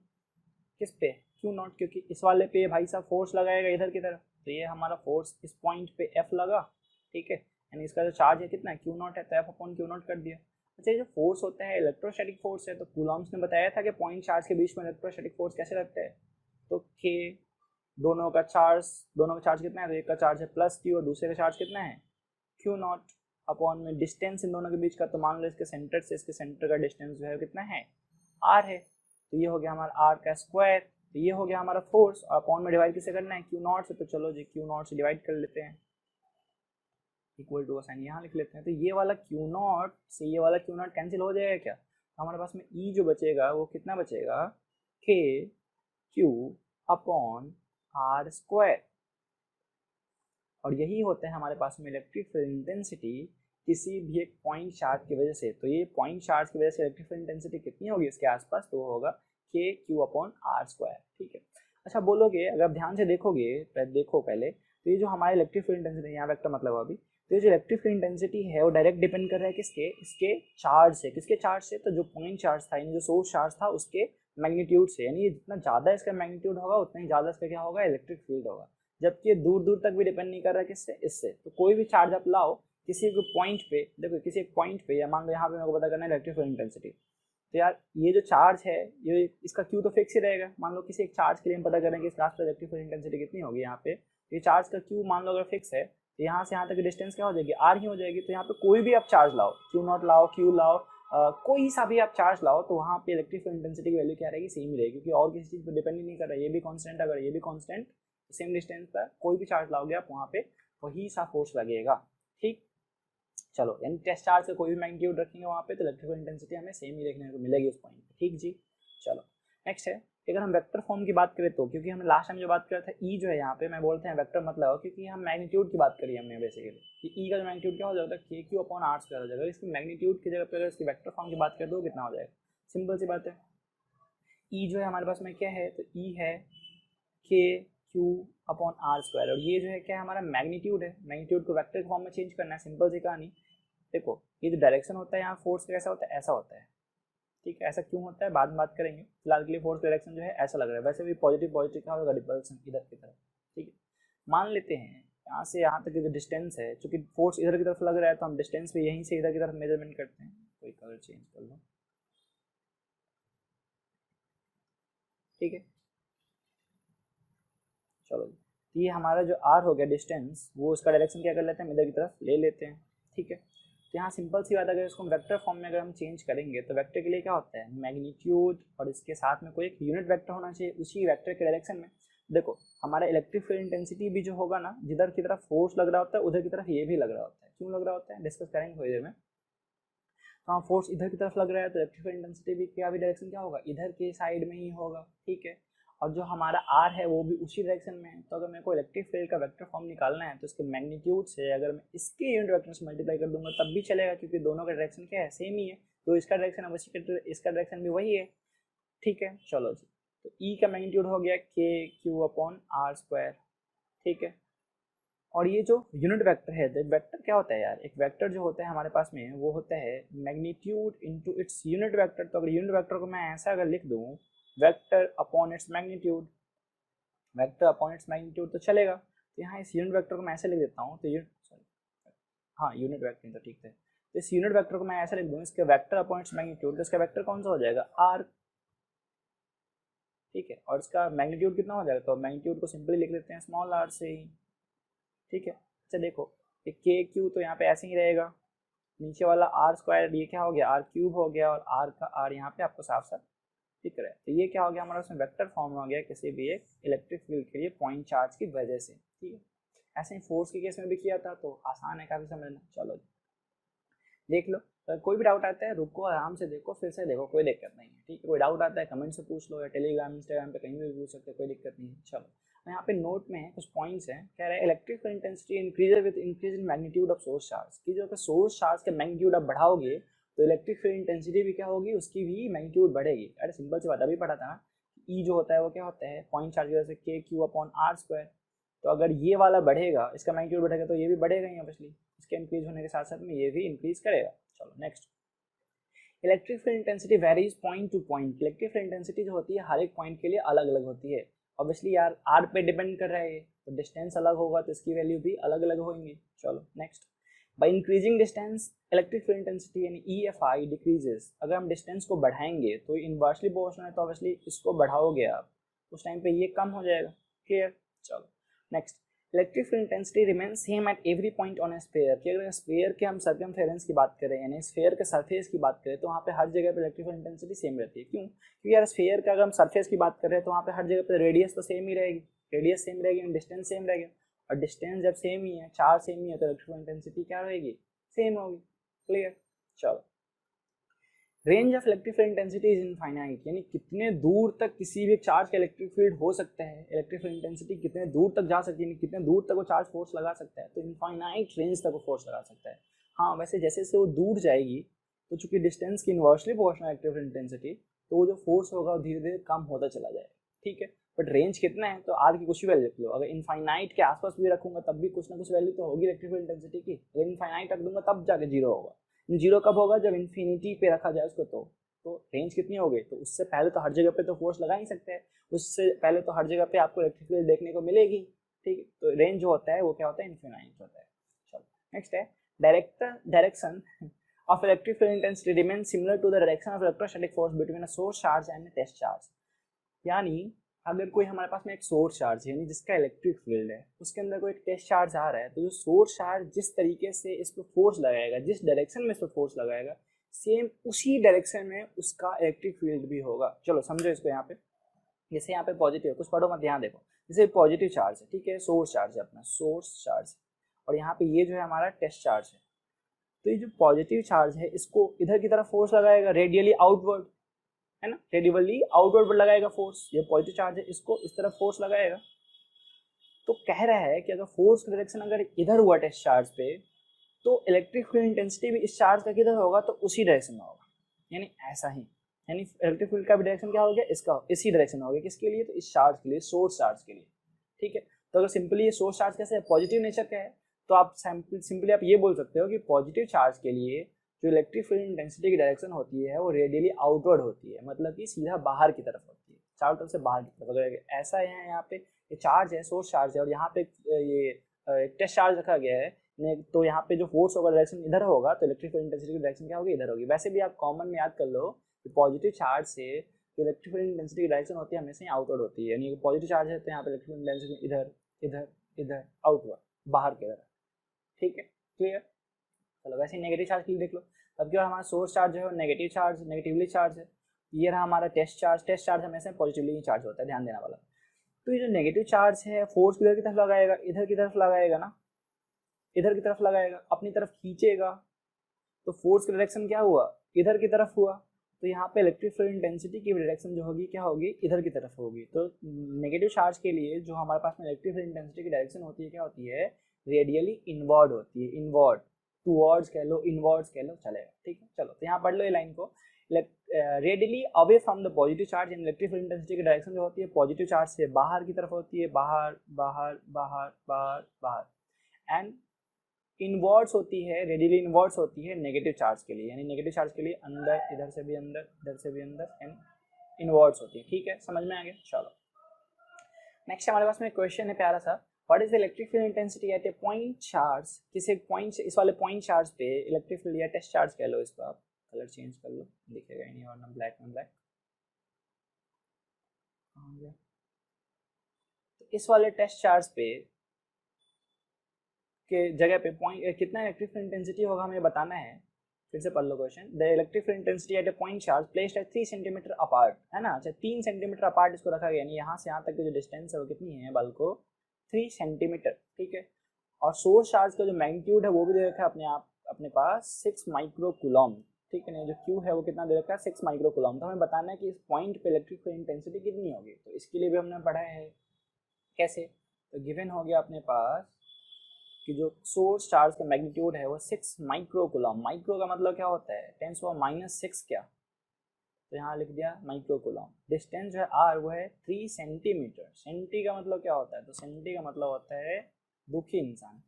किस पे, क्यू नॉट, क्योंकि इस वाले पे भाई साहब फोर्स लगाएगा इधर की तरफ, तो ये हमारा फोर्स इस पॉइंट पे एफ लगा। ठीक है, यानी इसका जो चार्ज है कितना है क्यू नॉट है, तो एफ अपॉन क्यू नॉट कर दिया। अच्छा, ये जो फोर्स होता है इलेक्ट्रोस्टैटिक फोर्स है, तो कूलॉम्स ने बताया था कि पॉइंट चार्ज के बीच में इलेक्ट्रोस्टैटिक फोर्स कैसे लगता है, तो के दोनों का चार्ज कितना है, तो एक का चार्ज है प्लस क्यू और दूसरे का चार्ज कितना है क्यू नॉट, अपॉन में डिस्टेंस इन दोनों के बीच का, तो मान लो इसके सेंटर से इसके सेंटर का डिस्टेंस जो है कितना है आर है, तो ये हो गया हमारा आर का स्क्वायर, तो ये हो गया हमारा फोर्स, और अपॉन में डिवाइड किससे करना है क्यू नॉट से, तो चलो जी क्यू नॉट से डिवाइड कर लेते हैं, इक्वल टू का साइन यहाँ लिख लेते हैं। तो ये वाला क्यू नॉट से ये वाला क्यू नॉट कैंसिल हो जाएगा क्या, तो हमारे पास में ई जो बचेगा वो कितना बचेगा, के क्यू अपॉन आर स्क्वायर, और यही होता है हमारे पास में इलेक्ट्रिक फील्ड इंटेंसिटी किसी भी एक पॉइंट चार्ज की वजह से। तो ये पॉइंट चार्ज की वजह से इलेक्ट्रिक फील्ड इंटेंसिटी कितनी होगी इसके आसपास, तो वो होगा के क्यू अपॉन आर स्क्वायर। ठीक है, अच्छा बोलोगे, अगर आप ध्यान से देखोगे, देखो पहले, तो ये जो हमारे इलेक्ट्रिक फील्ड इंटेंसिटी यहाँ वेक्टर मतलब अभी, तो ये जो इलेक्ट्रिक फील्ड इंटेंसिटी है वो डायरेक्ट डिपेंड कर रहा है किसके, इसके चार्ज से। किसके चार्ज से, तो जो पॉइंट चार्ज था यानी जो सोर्स चार्ज था उसके मैग्नीट्यूड से, यानी जितना ज़्यादा इसका मैग्नीट्यूड होगा उतना ही ज़्यादा इसका क्या होगा इलेक्ट्रिक फील्ड होगा, जबकि ये दूर दूर तक भी डिपेंड नहीं कर रहा है किससे, इससे। तो कोई भी चार्ज आप लाओ किसी एक पॉइंट पे, देखो किसी एक पॉइंट पे, या मान लो यहाँ पे मेरे को पता करना है इलेक्ट्रिक फील्ड इंटेंसिटी, तो यार ये जो चार्ज है ये इसका क्यू तो फिक्स ही रहेगा। मान लो किसी एक चार्ज के लिए हम पता करेंगे इस लास्ट पर इलेक्ट्रिक फील्ड इंटेंसिटी कितनी होगी, यहाँ पे ये चार्ज का क्यू मान लो अगर फिक्स है, तो यहाँ से यहाँ तक की डिस्टेंस क्या हो जाएगी आर ही हो जाएगी। तो यहाँ पे कोई भी आप चार्ज लाओ, क्यू नॉट लाओ, क्यू लाओ, कोई सा भी आप चार्ज लाओ, तो वहाँ पे इलेक्ट्रिक फील्ड इंटेंसिटी की वैल्यू क्या रहेगी, सेम ही रहेगी, क्योंकि और किसी चीज़ पर डिपेंड ही नहीं कर रहा है। ये भी कॉन्स्टेंट, अगर ये भी कॉन्स्टेंट, सेम डिस्टेंस पर कोई भी चार्ज लाओगे आप वहाँ पे वही सा फोर्स लगेगा। ठीक, चलो यानी टेस्ट चार्ज का कोई भी मैग्नीट्यूड रखेंगे वहाँ पे तो इलेक्ट्रिकल इंटेंसिटी हमें सेम ही देखने को मिलेगी उस पॉइंट पे। ठीक जी, चलो नेक्स्ट है, अगर हम वेक्टर फॉर्म की बात करें तो, क्योंकि हमने लास्ट टाइम जो बात किया था ई जो है यहाँ पे मैं बोलते हैं वेक्टर मतलब, क्योंकि हम मैग्नीट्यूड की बात करी हमने बेसिकली कि ई का जो मैग्नीट्यूड क्या हो जाएगा के क्यू अपॉन आर स्क्वायर हो जाएगा। इसकी मैग्नीट्यूड की जगह पर अगर इसकी वेक्टर फॉर्म की बात करें तो कितना हो जाएगा, सिंपल सी बात है, ई जो है हमारे पास में क्या है, तो ई है K Q upon R square, और ये जो है क्या है हमारा मैग्नीट्यूड है। मैग्नीट्यूड को वेक्टर फॉर्म में चेंज करना है, सिंपल सी कहानी। देखो ये जो डायरेक्शन होता है यहाँ फोर्स का कैसा होता है, ऐसा होता है। ठीक है, ऐसा क्यों होता है बाद में बात करेंगे, फिलहाल के लिए फोर्स डायरेक्शन जो है ऐसा लग रहा है, वैसे भी पॉजिटिव पॉजिटिव का होगा रिपल्सन इधर की तरफ। ठीक है, मान लेते हैं यहाँ से यहाँ तक जो डिस्टेंस है, चूंकि फोर्स इधर की तरफ लग रहा है तो हम डिस्टेंस भी यहीं से इधर की तरफ मेजरमेंट करते हैं। कोई कलर चेंज कर लो, ठीक है, चलो ये हमारा जो आर हो गया डिस्टेंस, वो उसका डायरेक्शन क्या कर लेते हैं, इधर की तरफ ले लेते हैं। ठीक है, तो यहाँ सिंपल सी बात है, अगर इसको हम वेक्टर फॉर्म में अगर हम चेंज करेंगे तो वेक्टर के लिए क्या होता है मैग्नीट्यूड, और इसके साथ में कोई एक यूनिट वेक्टर होना चाहिए उसी वेक्टर के डायरेक्शन में। देखो हमारा इलेक्ट्रिक फील्ड इंटेंसिटी भी जो होगा ना, जिधर की तरफ फोर्स लग रहा होता है उधर की तरफ ये भी लग रहा होता है। क्यों लग रहा होता है डिस्कस करेंगे थोड़ी देर में। तो हाँ फोर्स इधर की तरफ लग रहा है तो इलेक्ट्रिक फील्ड इंटेंसिटी भी क्या भी डायरेक्शन क्या होगा, इधर के साइड में ही होगा। ठीक है, और जो हमारा आर है वो भी उसी डायरेक्शन में है। तो अगर मेरे को इलेक्ट्रिक फील्ड का वेक्टर फॉर्म निकालना है तो इसके मैग्नीट्यूड से अगर मैं इसके यूनिट वेक्टर से मल्टीप्लाई कर दूंगा तब भी चलेगा, क्योंकि दोनों का डायरेक्शन क्या है सेम ही है। तो इसका डायरेक्शन है इसका डायरेक्शन भी वही है। ठीक है, चलो जी तो ई का मैग्नीट्यूड हो गया के क्यू अपॉन आर स्क्वायर, ठीक है। और ये जो यूनिट वेक्टर है, वेक्टर क्या होता है यार, एक वेक्टर जो होता है हमारे पास में वो होता है magnitude into its unit vector. तो अगर यूनिट वेक्टर को मैं ऐसा अगर लिख दूं, vector upon its magnitude, vector upon its magnitude तो चलेगा। तो यहाँ इस यूनिट वेक्टर को मैं ऐसे लिख देता हूँ, तो यूनिट वेक्टर तो ठीक है। तो इस यूनिट वेक्टर को मैं ऐसे लिख दूँ, इसके वेक्टर अपॉन इट्स मैग्नीट्यूड, तो इसका वेक्टर कौन सा हो जाएगा, आर, ठीक है। और इसका मैग्नीट्यूड कितना हो जाएगा, तो मैग्नीट्यूड को सिंपली लिख देते हैं स्मॉल आर से ही, ठीक है। अच्छा देखो, ये के क्यू तो यहाँ पे ऐसे ही रहेगा, नीचे वाला आर स्क्वायर ये क्या हो गया, आर क्यूब हो गया, और आर का आर यहाँ पे आपको साफ साफ दिख रहा है। तो ये क्या हो गया हमारा, उसमें वेक्टर फॉर्म हो गया किसी भी एक इलेक्ट्रिक फील्ड के लिए पॉइंट चार्ज की वजह से, ठीक है। ऐसे ही फोर्स के केस में भी किया था, तो आसान है काफ़ी समझना। चलो देख लो, तो कोई भी डाउट आता है रुको आराम से देखो, फिर से देखो, कोई दिक्कत नहीं है, ठीक है। कोई डाउट आता है कमेंट से पूछ लो, या टेलीग्राम इंस्टाग्राम पे कहीं भी पूछ सकते हो, कोई दिक्कत नहीं है। चलो यहाँ पे नोट में है कुछ पॉइंट्स हैं, कह रहे हैं electric field intensity increase with increase in magnitude of source charge, कि जो सोर्स चार्ज का मैग्नीट्यूड आप बढ़ाओगे तो इलेक्ट्रिक फील्ड इंटेंसिटी भी क्या होगी, उसकी भी मैग्नीट्यूड बढ़ेगी। अरे सिंपल सी बात, अभी पढ़ा था ना, ई जो होता है वो क्या होता है, पॉइंट चार्ज की वजह से के क्यू अपॉन आर स्क्वायर। तो अगर ये वाला बढ़ेगा, इसका मैग्नीट्यूड बढ़ेगा, तो ये भी बढ़ेगा ही ऑब्वियसली, इसके इंक्रीज होने के साथ साथ में ये भी इंक्रीज करेगा। चलो next, electric field intensity varies point two point. Electric field intensity जो होती है हर एक पॉइंट के लिए अलग अलग होती है। ऑब्वियसली यार आर पे डिपेंड कर रहा है, तो डिस्टेंस अलग होगा तो इसकी वैल्यू भी अलग अलग होंगी। चलो next, by increasing distance electric field intensity यानी ई एफ आई डिक्रीजेस। अगर हम डिस्टेंस को बढ़ाएंगे तो इनवर्सली प्रोपोर्शनल है, तो ऑब्वियसली इसको बढ़ाओगे आप, उस टाइम पे ये कम हो जाएगा। क्लियर। चलो next, electric field intensity remain same at every point on A sphere. कि अगर स्फीयर के हम सर्कमफेरेंस की बात करें, यानी स्फीयर के सरफेस की बात करें, तो वहाँ पे हर जगह पे इलेक्ट्रिक फील्ड इंटेंसिटी सेम रहती है। क्यों? क्योंकि यार स्फीयर का अगर हम सरफेस की बात करें तो वहाँ पे हर जगह पे रेडियस तो सेम ही रहेगी, रेडियस सेम रहेगी, डिस्टेंस सेम रहेगा, और डिस्टेंस जब सेम ही है, चार्ज सेम ही है, तो इलेक्ट्रिक फील्ड इंटेंसिटी क्या रहेगी, सेम होगी। क्लियर। चलो, range of electric field intensity is infinite, यानी कितने दूर तक किसी भी चार्ज का इलेक्ट्रिक फील्ड हो सकता है, इलेक्ट्रिक फील्ड इंटेंसिटी कितने दूर तक जा सकती है, कितने दूर तक वो चार्ज फोर्स लगा सकता है, तो इनफाइनाइट रेंज तक वो फोर्स लगा सकता है। हाँ वैसे जैसे जैसे वो दूर जाएगी, तो चूंकि डिस्टेंस की inversely proportional electric field intensity, तो वो जो फोर्स होगा वो धीरे धीरे कम होता चला जाएगा, ठीक है। बट रेंज कितना है, तो आर की कुछ भी वैल्यू रख लो। अगर इनफाइनाइट के आसपास भी रखूंगा तब भी कुछ ना कुछ वैल्यू तो होगी इलेक्ट्रिक फील्ड इंटेंसिटी की। अगर इनफाइनाइट रख दूंगा तब जाके जीरो होगा। जीरो कब होगा, जब इन्फिनिटी पे रखा जाए उसको। तो रेंज कितनी हो गई, तो उससे पहले तो हर जगह पे तो फोर्स लगा ही सकते हैं, उससे पहले तो हर जगह पे आपको इलेक्ट्रिक फील्ड देखने को मिलेगी, ठीक है। तो रेंज जो होता है वो क्या होता है, इनफिनाइट होता है। चलो नेक्स्ट है, direction of electric field intensity remain similar to the direction of electrostatic force between a source charge and test charge. यानी अगर कोई हमारे पास में एक सोर्स चार्ज है, यानी जिसका इलेक्ट्रिक फील्ड है, उसके अंदर कोई एक टेस्ट चार्ज आ रहा है, तो जो सोर्स चार्ज जिस तरीके से इस पर फोर्स लगाएगा, जिस डायरेक्शन में इस पर फोर्स लगाएगा, सेम उसी डायरेक्शन में उसका इलेक्ट्रिक फील्ड भी होगा। चलो समझो इसको। यहाँ पे जैसे यहाँ पे पॉजिटिव, कुछ पढ़ो मत, ध्यान देखो। जैसे पॉजिटिव चार्ज है, ठीक है, सोर्स चार्ज है अपना, सोर्स चार्ज, और यहाँ पे ये जो है हमारा टेस्ट चार्ज है। तो ये जो पॉजिटिव चार्ज है इसको इधर की तरफ फोर्स लगाएगा, रेडियली आउटवर्ड, है ना, रेडियली आउटवर्ड लगाएगा फोर्स। ये पॉजिटिव चार्ज है, इसको इस तरफ फोर्स लगाएगा। तो कह रहा है कि अगर फोर्स का डायरेक्शन अगर इधर हुआ टेस्ट चार्ज पे, तो इलेक्ट्रिक फील्ड इंटेंसिटी भी इस चार्ज का किधर होगा, तो उसी डायरेक्शन में होगा, यानी ऐसा ही। यानी इलेक्ट्रिक फील्ड का भी डायरेक्शन क्या हो गया, इसका इसी डायरेक्शन में हो गया। किसके लिए, तो इस चार्ज के लिए, सोर्स चार्ज के लिए, ठीक है। तो अगर सिंपली ये सोर्स चार्ज कैसे है, पॉजिटिव नेचर का है, तो आप सिंपली आप ये बोल सकते हो कि पॉजिटिव चार्ज के लिए जो इलेक्ट्रिक फील्ड इंटेंसिटी की डायरेक्शन होती है वो रेडियली आउटवर्ड होती है, मतलब कि सीधा बाहर की तरफ होती है, चारों तरफ से बाहर की तरफ। अगर ऐसा है, यहाँ पे ये चार्ज है, सोर्स चार्ज है, और यहाँ पे ये टेस्ट चार्ज रखा गया है, तो यहाँ पे जो फोर्स होगा डायरेक्शन इधर होगा, तो इलेक्ट्रिक फील्ड इंटेंसिटी की डायरेक्शन क्या होगी, इधर होगी। वैसे भी आप कॉमन में याद कर लो कि पॉजिटिव चार्ज से इलेक्ट्रिक फील्ड इंटेंसिटी की डायरेक्शन होती है हमेशा ही आउटवर्ड होती है, यानी पॉजिटिव चार्ज है तो यहाँ पे इलेक्ट्रिक फील्ड इंटेंसिटी इधर इधर इधर आउटवर्ड, बाहर की तरफ, ठीक है। क्लियर। चलो वैसे ही नेगेटिव चार्ज के लिए देख लो। अब जो हमारा सोर्स चार्ज है वो नेगेटिव चार्ज, नेगेटिवली चार्ज है। ये रहा हमारा टेस्ट चार्ज, टेस्ट चार्ज हमेशा पॉजिटिवली चार्ज होता है, ध्यान देना वाला। तो ये जो नेगेटिव चार्ज है फोर्स किधर की तरफ लगाएगा, इधर की तरफ लगाएगा ना, इधर की तरफ लगाएगा, अपनी तरफ खींचेगा, तो फोर्स का डायरेक्शन क्या हुआ, इधर की तरफ हुआ। तो यहाँ पे इलेक्ट्रिक फील्ड इंटेंसिटी की डायरेक्शन जो होगी क्या होगी, इधर की तरफ होगी। तो नेगेटिव चार्ज के लिए जो हमारे पास में इलेक्ट्रिक फील्ड इंटेंसिटी की डायरेक्शन होती है क्या होती है, रेडियली इनवर्ड होती है, इनवर्ड, टूवर्ड्स कह लो, इनवर्ड्स कह लो, चलेगा, ठीक है। चलो तो यहाँ पढ़ लो ये लाइन को, radially away from the positive charge in electric field intensity की डायरेक्शन जो होती है पॉजिटिव चार्ज से बाहर की तरफ होती है, बाहर बाहर बाहर बाहर बाहर, एंड इनवर्ड्स होती है, रेडियली इनवर्ड्स होती है नेगेटिव चार्ज के लिए, यानी नेगेटिव चार्ज के लिए अंदर, इधर से भी अंदर, इधर से भी अंदर, एंड इनवर्ड्स होती है। ठीक है, समझ में आ गया। चलो नेक्स्ट हमारे पास में क्वेश्चन है प्यारा सा, what is the electric field intensity at a point charge, किसी पॉइंट, इस वाले पॉइंट चार्ज पे इलेक्ट्रिक फील्ड या टेस्ट चार्ज कह लो, इसको आप कलर चेंज कर लो, दिखेगा ही नहीं वरना ब्लैक में ब्लैक। तो इस वाले टेस्ट चार्ज पे के जगह पे पॉइंट कितना इलेक्ट्रिक फील्ड इंटेंसिटी होगा हमें बताना है। फिर से पढ़ लो question, the electric field intensity at a point charge placed at 3 centimetre apart, है ना। अच्छा 3 सेंटीमीटर अपार्ट इसको रखा गया, यानी यहाँ से यहाँ तक की जो डिस्टेंस है वो कितनी है बल को 3 सेंटीमीटर। ठीक है, और सोर्स चार्ज का जो मैग्नीट्यूड है वो भी दे रखा है अपने पास 6 माइक्रो कूलम। ठीक है, जो क्यू है वो कितना दे रखा है 6 माइक्रो कूलम। तो हमें बताना है कि इस पॉइंट पे इलेक्ट्रिक फील्ड इंटेंसिटी कितनी होगी, तो इसके लिए भी हमने पढ़ा है कैसे। तो गिवन हो गया अपने पास कि जो सोर्स चार्ज का मैग्नीट्यूड है वो 6 माइक्रो कूलम, माइक्रो का मतलब क्या होता है 10⁻⁻⁶ क्या, तो यहाँ लिख दिया माइक्रो कूलम। डिस्टेंस जो है आर वो है 3 सेंटीमीटर, सेंटी का मतलब क्या होता है, तो सेंटी का मतलब होता है दुखी इंसान,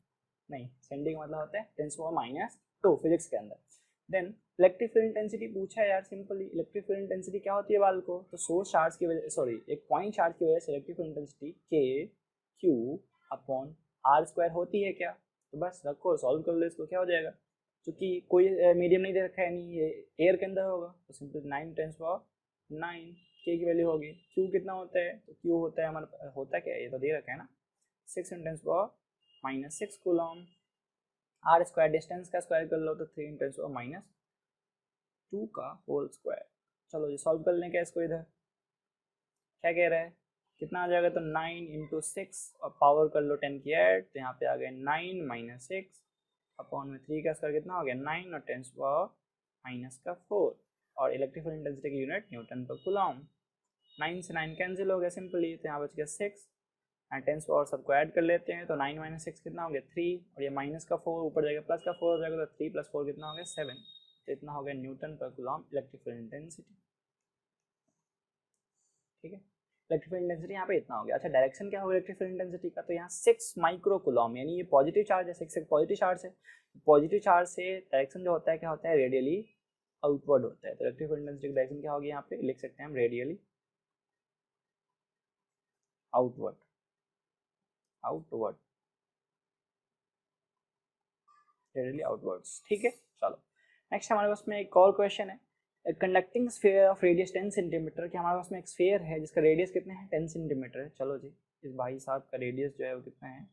नहीं सेंटी का मतलब होता है 10⁻⁻² फिजिक्स के अंदर। देन इलेक्ट्रिक फील्ड इंटेंसिटी पूछा है यार, सिंपली इलेक्ट्रिक फील्ड इंटेंसिटी क्या होती है बाल को, तो सोर्स चार्ज की वजह, सॉरी एक पॉइंट चार्ज की वजह से इलेक्ट्रिक फील्ड इंटेंसिटी के क्यू अपॉन आर स्क्वायर होती है क्या, तो बस रखो सॉल्व कर लो इसको, क्या हो जाएगा, क्योंकि कोई मीडियम नहीं दे रखा है, नहीं ये एयर के अंदर होगा, तो सिंपल 9 के की वैल्यू होगी। क्यू कितना होता है, तो क्यू होता है हमारा, होता क्या है ये तो दे रखा है ना, 6 × 10⁻⁻⁶ कूलम, आर स्क्वायर डिस्टेंस का स्क्वायर कर लो तो 3 × 10⁻² का होल स्क्वायर। चलो जी सॉल्व कर लें क्या इसको, इधर क्या कह रहा है कितना आ जाएगा, तो 9 × 6 और पावर कर लो 10 की 8, तो यहाँ पे आ गए 9 - 6 अपॉन में 3 का स्क्वायर कितना हो गया 9 और 10⁻⁻⁴, और इलेक्ट्रिक फील्ड इंटेंसिटी की यूनिट न्यूटन पर कूलम। 9 से 9 कैंसिल हो गया सिंपली, तो यहाँ बच गया 6 एंड 10 और सबको ऐड कर लेते हैं, तो 9 - 6 कितना हो गया 3, और ये माइनस का 4 ऊपर जाएगा प्लस का 4 हो जाएगा, तो 3 + 4 कितना हो गया 7, तो इतना हो गया न्यूटन पर कूलम इलेक्ट्रिक फील्ड इंटेंसिटी। ठीक है, इलेक्ट्रिक फील्ड इंटेंसिटी यहाँ पे इतना हो गया। अच्छा डायरेक्शन क्या होगा इलेक्ट्रिक फील्ड इंटेंसिटी का, तो यहाँ 6 माइक्रो कूलम, यानी ये पॉजिटिव चार्ज है, 6 पॉजिटिव चार्ज है, पॉजिटिव चार्ज से डायरेक्शन जो होता है क्या होता है रेडियली आउटवर्ड होता है, तो इलेक्ट्रिक फील्ड इंटेंसिटी की डायरेक्शन क्या होगी यहाँ पे लिख सकते हैं हम radially outward, outward, radially outwards. ठीक है, चलो नेक्स्ट हमारे पास में एक और क्वेश्चन है, conducting sphere of radius 10 centimetre, कि हमारे पास में एक स्फीयर है जिसका रेडियस कितने हैं 10 सेंटीमीटर है। चलो जी इस भाई साहब का रेडियस जो है वो कितना है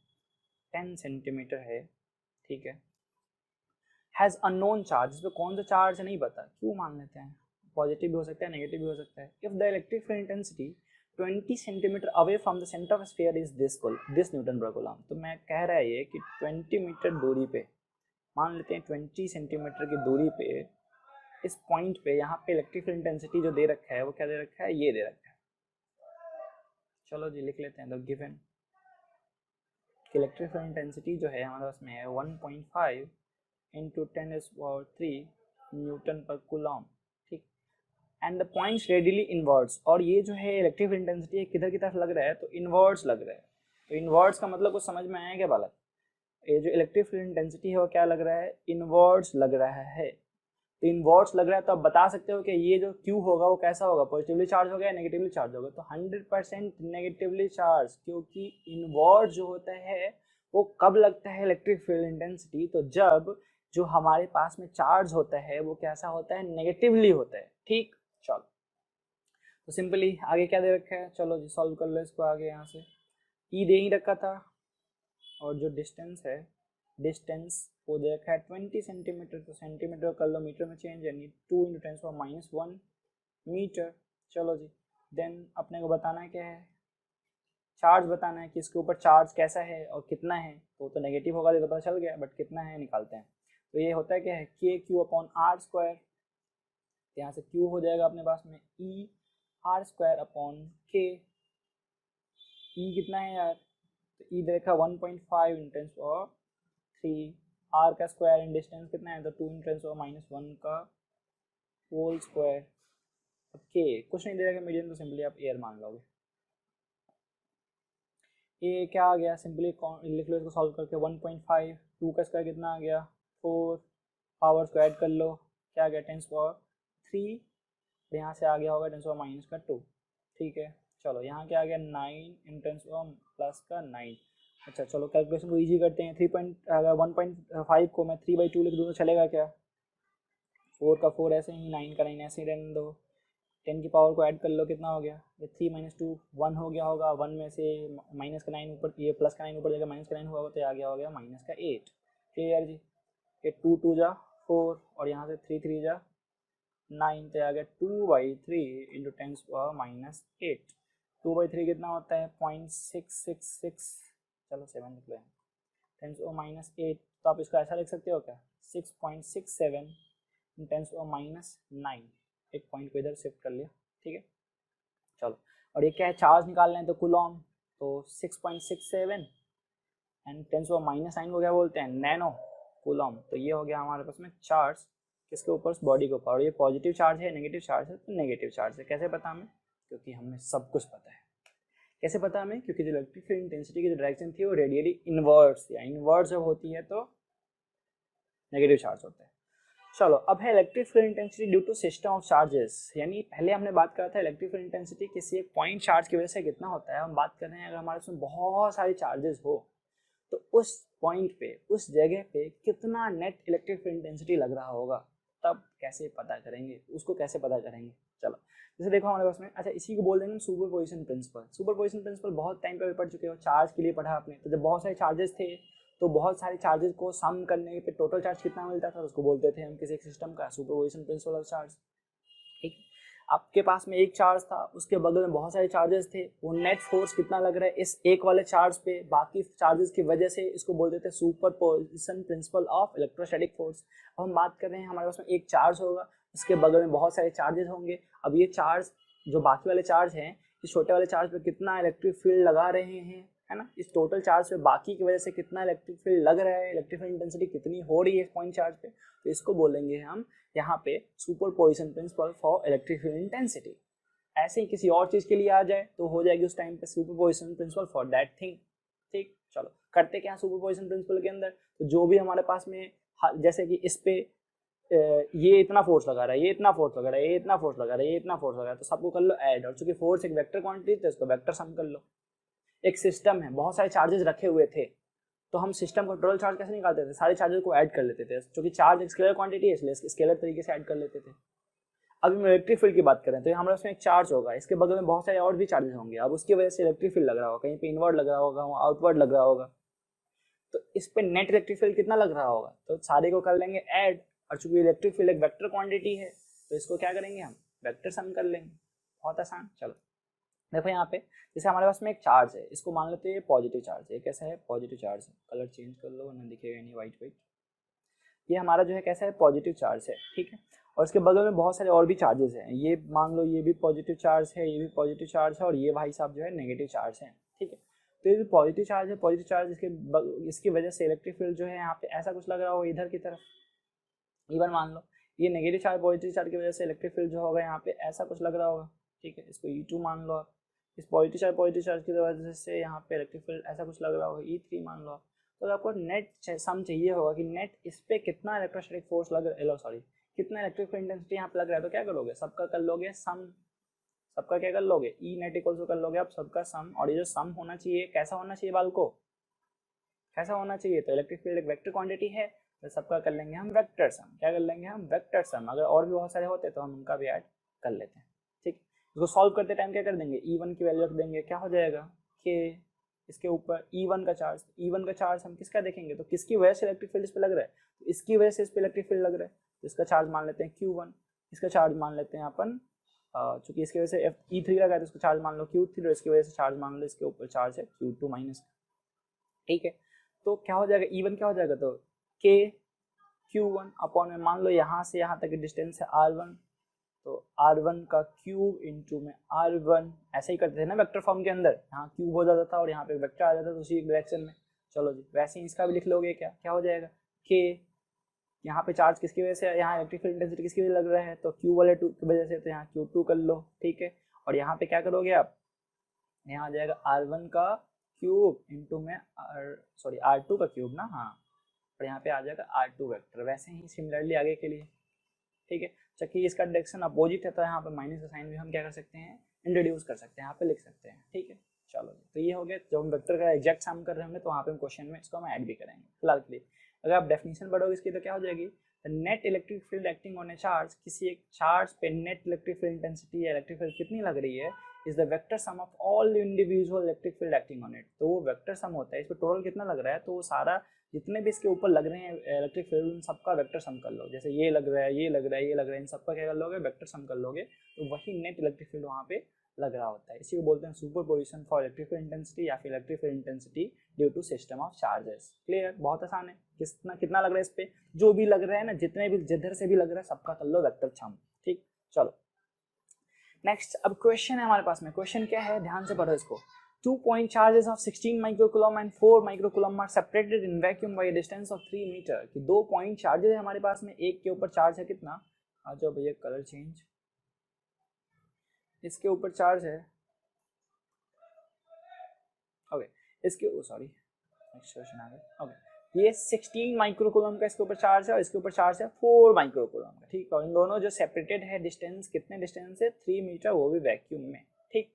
10 सेंटीमीटर है। ठीक है, हैज़ अननोन चार्ज, इसमें कौन सा चार्ज है नहीं पता, क्यों मान लेते हैं, पॉजिटिव भी हो सकता है नेगेटिव भी हो सकता है। If the electric field intensity 20 centimetre away from the centre of sphere is this Newton पर कूलम, तो मैं कह रहा है ये कि 20 मीटर दूरी पे, मान लेते हैं 20 सेंटीमीटर की दूरी पे इस पॉइंट पे, यहाँ पे इलेक्ट्रिक फील्ड इंटेंसिटी जो दे रखा है वो क्या दे रखा है, ये दे रखा है। चलो जी लिख लेते हैं, तो गिवन इलेक्ट्रिक फील्ड इंटेंसिटी जो है हमारे पास में है 1.5 × 10⁻³ न्यूटन पर कूलम। ठीक, and the points radially inwards, और ये जो है इलेक्ट्रिक फील्ड इंटेंसिटी है किधर की तरफ लग रहा है, तो इनवर्ड्स लग रहा है। तो इनवर्ड्स का मतलब कुछ समझ में आया क्या बालक, ये जो इलेक्ट्रिक फील्ड इंटेंसिटी है वो क्या लग रहा है इनवर्ड्स लग रहा है। तो इनवर्ड्स लग रहा है तो आप बता सकते हो कि ये जो क्यू होगा वो कैसा होगा, पॉजिटिवली चार्ज होगा या नेगेटिवली चार्ज होगा, तो 100% नेगेटिवली चार्ज, क्योंकि इनवर्ड जो होता है वो कब लगता है इलेक्ट्रिक फील्ड इंटेंसिटी, तो जब जो हमारे पास में चार्ज होता है वो कैसा होता है नेगेटिवली होता है। ठीक, चलो तो सिंपली आगे क्या दे रखा है, चलो जी सॉल्व कर लो इसको। आगे यहाँ से ई दे ही रखा था, और जो डिस्टेंस है डिस्टेंस वो दे रखा है 20 सेंटीमीटर, तो सेंटीमीटर कर लो मीटर में चेंज, यानी 2 × 10⁻⁻1 मीटर। चलो जी देन अपने को बताना है क्या है, चार्ज बताना है कि इसके ऊपर चार्ज कैसा है और कितना है, तो नेगेटिव होगा तो पता चल गया, बट कितना है निकालते हैं। तो ये होता है क्या है KQ/R², यहाँ से Q हो जाएगा अपने पास में ER²/K, E कितना है यार, तो ई देखा 1.5 × 10⁻³ R का स्क्वायर, इन डिस्टेंस कितना है तो 2 × 10⁻⁻1 का होल स्क्वायर। अब के कुछ नहीं दे रहा मीडियम, तो सिंपली आप एयर मान लोगे। ये क्या आ गया, सिंपली लिख लो इसको सॉल्व करके 1.5, 2 का स्क्वायर कितना आ गया 4, पावर्स को ऐड कर लो, क्या आ गया 10⁻3, यहाँ से आ गया होगा 10⁻2। ठीक है, चलो यहाँ क्या आ गया 9 × 10⁻9। अच्छा चलो कैलकुलेशन को इजी करते हैं। 1.5 को मैं 3/2 लिख दूँ तो चलेगा क्या, 4 का 4 ऐसे ही, 9 का 9 ऐसे ही रहने दो, 10 की पावर को ऐड कर लो, कितना हो गया ये 3 - 2 1 हो गया होगा, 1 में से माइनस का 9 ऊपर, ये प्लस का 9 ऊपर जाएगा, माइनस का 9 हुआ होगा तो आ गया हो गया -8। क्लियर जी, ये 2 2 जा 4 और यहाँ से 3 3 जा 9, तो आ गया 2/3 × 10⁻8। 2/3 कितना होता है 0.666, चलो 7 लिख लें, 10⁻8, तो आप इसको ऐसा लिख सकते हो क्या 6.67 × 10⁻9, एक पॉइंट को इधर शिफ्ट कर लिया। ठीक है, चलो और ये क्या है चार्ज निकालना है तो कूलॉम, तो 6.67 एंड 10⁻9 को क्या बोलते हैं नैनो कूलॉम। तो ये हो गया हमारे पास में चार्ज किसके ऊपर, बॉडी के ऊपर, और ये पॉजिटिव चार्ज है नेगेटिव चार्ज है, तो नेगेटिव चार्ज है। कैसे पता हमें, क्योंकि हमें सब कुछ पता है। कैसे पता हमें, क्योंकि जो इलेक्ट्रिक फील्ड इंटेंसिटी की जो डायरेक्शन थी वो रेडियली इनवर्स या इनवर्स जब होती है तो नेगेटिव चार्ज होता है। चलो अब है electric field intensity due to system of charges, यानी पहले हमने बात करा था इलेक्ट्रिक फील्ड इंटेंसिटी किसी एक पॉइंट चार्ज की वजह से कितना होता है। हम बात कर रहे हैं अगर हमारे उसमें बहुत सारे चार्जेस हो तो उस पॉइंट पे, उस जगह पे कितना नेट इलेक्ट्रिक फील्ड इंटेंसिटी लग रहा होगा, तब कैसे पता करेंगे, उसको कैसे पता करेंगे। चलो जैसे देखो हमारे पास में, अच्छा इसी को बोल देंगे सुपरपोजिशन प्रिंसिपल। सुपरपोजिशन प्रिंसिपल बहुत टाइम पे पढ़ चुके हो, चार्ज के लिए पढ़ा आपने। तो जब बहुत सारे चार्जेस थे तो बहुत सारे चार्जेस को सम करने पे टोटल चार्ज कितना मिलता था, उसको बोलते थे हम किसी एक सिस्टम का सुपरपोजिशन प्रिंसिपल ऑफ चार्ज। ठीक, आपके पास में एक चार्ज था, उसके बगल में बहुत सारे चार्जेस थे, वो नेट फोर्स कितना लग रहा है इस एक वाले चार्ज पे बाकी चार्जेस की वजह से, इसको बोलते थे superposition principle of electrostatic force. अब हम बात कर रहे हैं हमारे पास में एक चार्ज होगा, उसके बगल में बहुत सारे चार्जेस होंगे। अब ये चार्ज जो बाकी वाले चार्ज हैं, इस छोटे वाले चार्ज पे कितना इलेक्ट्रिक फील्ड लगा रहे हैं, है ना, इस टोटल चार्ज पे बाकी की वजह से कितना इलेक्ट्रिक फील्ड लग रहा है, इलेक्ट्रिक फील्ड इंटेंसिटी कितनी हो रही है इस पॉइंट चार्ज पे, तो इसको बोलेंगे हम यहाँ पे superposition principle for electric field intensity. ऐसे ही किसी और चीज के लिए आ जाए तो हो जाएगी उस टाइम पे superposition principle for that thing. ठीक, चलो करते क्या सुपरपोजिशन प्रिंसिपल के अंदर, तो जो भी हमारे पास में जैसे कि इस पे ये इतना फोर्स लगा रहा है, ये इतना फोर्स लगा रहा है, ये इतना फोर्स लगा रहा है, ये इतना फोर्स लगा रहा है, तो सबको कर लो ऐड, और चूंकि फोर्स एक वेक्टर क्वांटिटी है तो इसको वेक्टर सम कर लो। एक सिस्टम है, बहुत सारे चार्जेस रखे हुए थे, तो हम सिस्टम का टोटल चार्ज कैसे निकालते थे, सारे चार्जेस को ऐड कर लेते थे, क्योंकि चार्ज एक स्केलर क्वांटिटी है इसलिए स्केलर तरीके से ऐड कर लेते थे। अभी हम इलेक्ट्रिक फील्ड की बात करें तो हमारे उसमें एक चार्ज होगा, इसके बगल में बहुत सारे और भी चार्जेस होंगे, अब उसकी वजह से इलेक्ट्रिक फील्ड लग रहा होगा, कहीं पे इनवर्ड लग रहा होगा, आउटवर्ड लग रहा होगा, तो इस पे नेट इलेक्ट्रिक फील्ड कितना लग रहा होगा, तो सारे को कर लेंगे ऐड, और चूंकि इलेक्ट्रिक फील्ड एक वेक्टर क्वांटिटी है तो इसको क्या करेंगे हम वेक्टर सम कर लेंगे, बहुत आसान। चलो देखो यहाँ पे जैसे हमारे पास में एक चार्ज है, इसको मान लेते हैं पॉजिटिव चार्ज है, कैसा है पॉजिटिव चार्ज है, कलर चेंज कर लो वरना दिखेगा नहीं वाइट वाइट, ये हमारा जो है कैसा है पॉजिटिव चार्ज है। ठीक है, और इसके बगल में बहुत सारे और भी चार्जेस हैं, ये मान लो ये भी पॉजिटिव चार्ज है, ये भी पॉजिटिव चार्ज है, और ये भाई साहब जो है नेगेटिव चार्ज है। ठीक है, तो ये जो पॉजिटिव चार्ज है, पॉजिटिव चार्ज इसकी वजह से इलेक्ट्रिक फील्ड जो है यहाँ पे ऐसा कुछ लग रहा हो इधर की तरफ, इवन मान लो ये नेगेटिव चार्ज पॉजिटिव चार्ज की वजह से इलेक्ट्रिक फील्ड जो होगा यहाँ पे ऐसा कुछ लग रहा होगा। ठीक है, इसको E2 मान लो आप, इस पॉजिटिव चार्ज की वजह से यहाँ पे इलेक्ट्रिक फील्ड ऐसा कुछ लग रहा होगा, E3 मान लो आप। तो आपको नेट सम चाहिए होगा कि नेट इस पे कितना इलेक्ट्रोस्टैटिक फोर्स लग रहा है, सॉरी कितना इलेक्ट्रिक फील्ड इंटेंसिटी यहाँ पे लग रहा है, तो क्या करोगे सबका कर लोगे सम, सबका क्या कर लोगे ई नेट इक्वल टू कर लोगे आप सबका सम, और ये जो सम होना चाहिए कैसा होना चाहिए बाल को, कैसा होना चाहिए, तो इलेक्ट्रिक फील्ड एक वेक्टर क्वांटिटी है तो सबका कर लेंगे हम वेक्टर सम, क्या कर लेंगे हम वेक्टर सम, अगर और भी बहुत सारे होते तो हम उनका भी ऐड कर लेते हैं। ठीक, इसको सॉल्व करते टाइम क्या कर देंगे E1 की वैल्यू रख देंगे, क्या हो जाएगा के इसके ऊपर E1 का चार्ज, E1 का चार्ज हम किसका देखेंगे, तो किसकी वजह से इलेक्ट्रिक फील्ड इस पे लग रहा है, तो इसकी वजह से इस पे इलेक्ट्रिक फील्ड लग रहा है, तो इसका चार्ज मान लेते हैं Q1, इसका चार्ज मान लेते हैं अपन चूंकि इसकी वजह से E3 लगा है तो इसका चार्ज मान लो Q3, और इसकी वजह से चार्ज मान लो इसके ऊपर चार्ज है Q2 माइनस। ठीक है, तो क्या हो जाएगा E1 क्या हो जाएगा, तो K Q1 अपॉन में मान लो यहाँ से यहाँ तक की डिस्टेंस है R1, तो R1 का क्यूब इंटू में R1, ऐसे ही करते थे ना वेक्टर फॉर्म के अंदर, यहाँ क्यूब हो जाता था और यहाँ पे वेक्टर आ जाता था उसी डायरेक्शन में। चलो जी वैसे ही इसका भी लिख लोगे, क्या क्या हो जाएगा K यहाँ पे चार्ज किसकी वजह से, यहाँ इलेक्ट्रिक फील्ड इंटेंसिटी किसकी वजह से लग रहा है, तो Q वाले 2 की वजह से, तो यहाँ Q2 कर लो, ठीक है। और यहाँ पे क्या करोगे आप, यहाँ आ जाएगा R1 का क्यूब इंटू में R2 का क्यूब ना, हाँ, और यहाँ पे आ जाएगा R2 वेक्टर। वैसे ही सिमिलरली आगे के लिए, ठीक है। चूंकि इसका डायरेक्शन अपोजिट है तो यहाँ पे माइनस का साइन भी हम क्या कर सकते हैं, इंट्रोड्यूस कर सकते हैं, यहाँ पे लिख सकते हैं, ठीक है। चलो तो ये हो गया, जब हम वेक्टर का एग्जैक्ट सम कर रहे होंगे तो वहाँ पे हम क्वेश्चन में इसको हम ऐड भी करेंगे। फिलहाल के लिए अगर आप डेफिनेशन पढ़ोगे इसकी तो क्या हो जाएगी, net electric field acting on A charge, किसी एक चार्ज पे नेट इलेक्ट्रिक फील्ड इंटेंसिटी या इलेक्ट्रिक फील्ड कितनी लग रही है, is the vector sum of all individual electric field acting on it. तो वो वेक्टर सम होता है, इस पर टोटल कितना लग रहा है, तो वो सारा जितने भी इसके ऊपर लग रहे हैं इलेक्ट्रिक फील्ड, उन सबका वेक्टर सम कर लो। जैसे ये लग रहा है, ये लग रहा है, ये लग रहा है, इन सबका क्या कर लोगे, वेक्टर सम कर लोगे, तो वही नेट इलेक्ट्रिक फील्ड वहाँ पे लग रहा होता है। इसी को बोलते हैं superposition for electric field intensity या फिर electric field intensity due to system of charges. Clear, बहुत आसान है। कितना लग रहा है इस पे, जो भी लग रहा है ना, जितने भी जिधर से भी लग रहा है सबका कर लो वेक्टर सम, ठीक। चलो नेक्स्ट, अब क्वेश्चन है हमारे पास में। क्वेश्चन क्या है, ध्यान से पढ़ो इसको। 2 point charges of 16 microcoulomb and 4 microcoulomb are separated in vacuum by a distance of 3 meter। कि 2 पॉइंट चार्जेस है हमारे पास में, एक के ऊपर चार्ज है कितना, आ जाओ भैया कलर चेंज, इसके ऊपर चार्ज है, ओके, इसके सॉरी नेक्स्ट क्वेश्चन आ गया, ओके, ये 16 माइक्रोकूलम का इसके ऊपर चार्ज है और इसके ऊपर चार्ज है 4 माइक्रोकूलम का, ठीक है। और इन दोनों जो सेपरेटेड है डिस्टेंस, कितने डिस्टेंस है, 3 मीटर, वो भी वैक्यूम में, ठीक।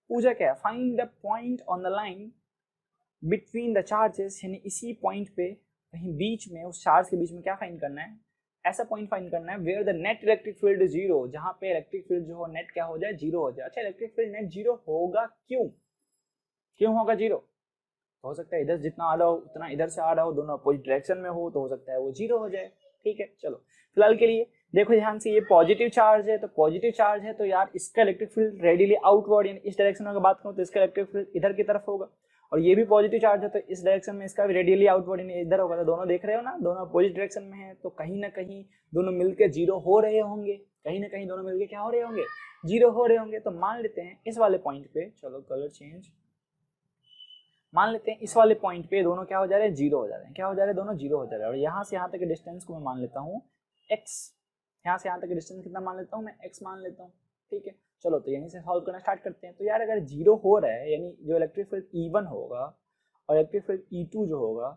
पूछा क्या है, find the point on the line between the charges, यानी इसी पॉइंट पे कहीं बीच में, उस चार्ज के बीच में क्या फाइंड करना है, ऐसा पॉइंट फाइंड करना है where the net electric field is zero, जहां पे इलेक्ट्रिक फील्ड जो हो नेट क्या हो जाए, जीरो हो जाए। अच्छा, इलेक्ट्रिक फील्ड नेट जीरो होगा क्यों होगा जीरो, हो सकता है इधर जितना आ रहा हो उतना इधर से आ रहा हो, दोनों अपोजिट डायरेक्शन में हो, तो हो सकता है वो जीरो हो जाए, ठीक है। चलो फिलहाल के लिए देखो ध्यान से, ये पॉजिटिव चार्ज है, तो पॉजिटिव चार्ज है तो यार इसका इलेक्ट्रिक फील्ड रेडियली आउटवर्ड, यानी इस डायरेक्शन में बात करूं तो इसका इलेक्ट्रिक फील्ड इधर की तरफ होगा, और ये भी पॉजिटिव चार्ज है तो इस डायरेक्शन में इसका भी रेडियली आउटवर्ड यानी इधर होगा। तो दोनों देख रहे हो ना, दोनों अपोजिट डायरेक्शन में है, तो कहीं ना कहीं दोनों मिलकर जीरो हो रहे होंगे, कहीं ना कहीं दोनों मिलकर क्या हो रहे होंगे, जीरो हो रहे होंगे। तो मान लेते हैं इस वाले पॉइंट पे, चलो कलर चेंज, मान लेते हैं इस वाले पॉइंट पे दोनों क्या हो जा रहे हैं, जीरो हो जा रहे हैं, क्या हो जा रहे हैं, दोनों जीरो हो जा रहे हैं। और यहाँ से यहाँ तक के डिस्टेंस को मैं मान लेता हूँ x, यहाँ से यहाँ तक के डिस्टेंस कितना मान लेता हूँ मैं, x मान लेता हूँ, ठीक है। चलो तो यहीं से सॉल्व करना स्टार्ट करते हैं। तो यार अगर जीरो हो रहा है, यानी जो इलेक्ट्रिक फील्ड E1 होगा और इलेक्ट्रिक फील्ड E2 जो होगा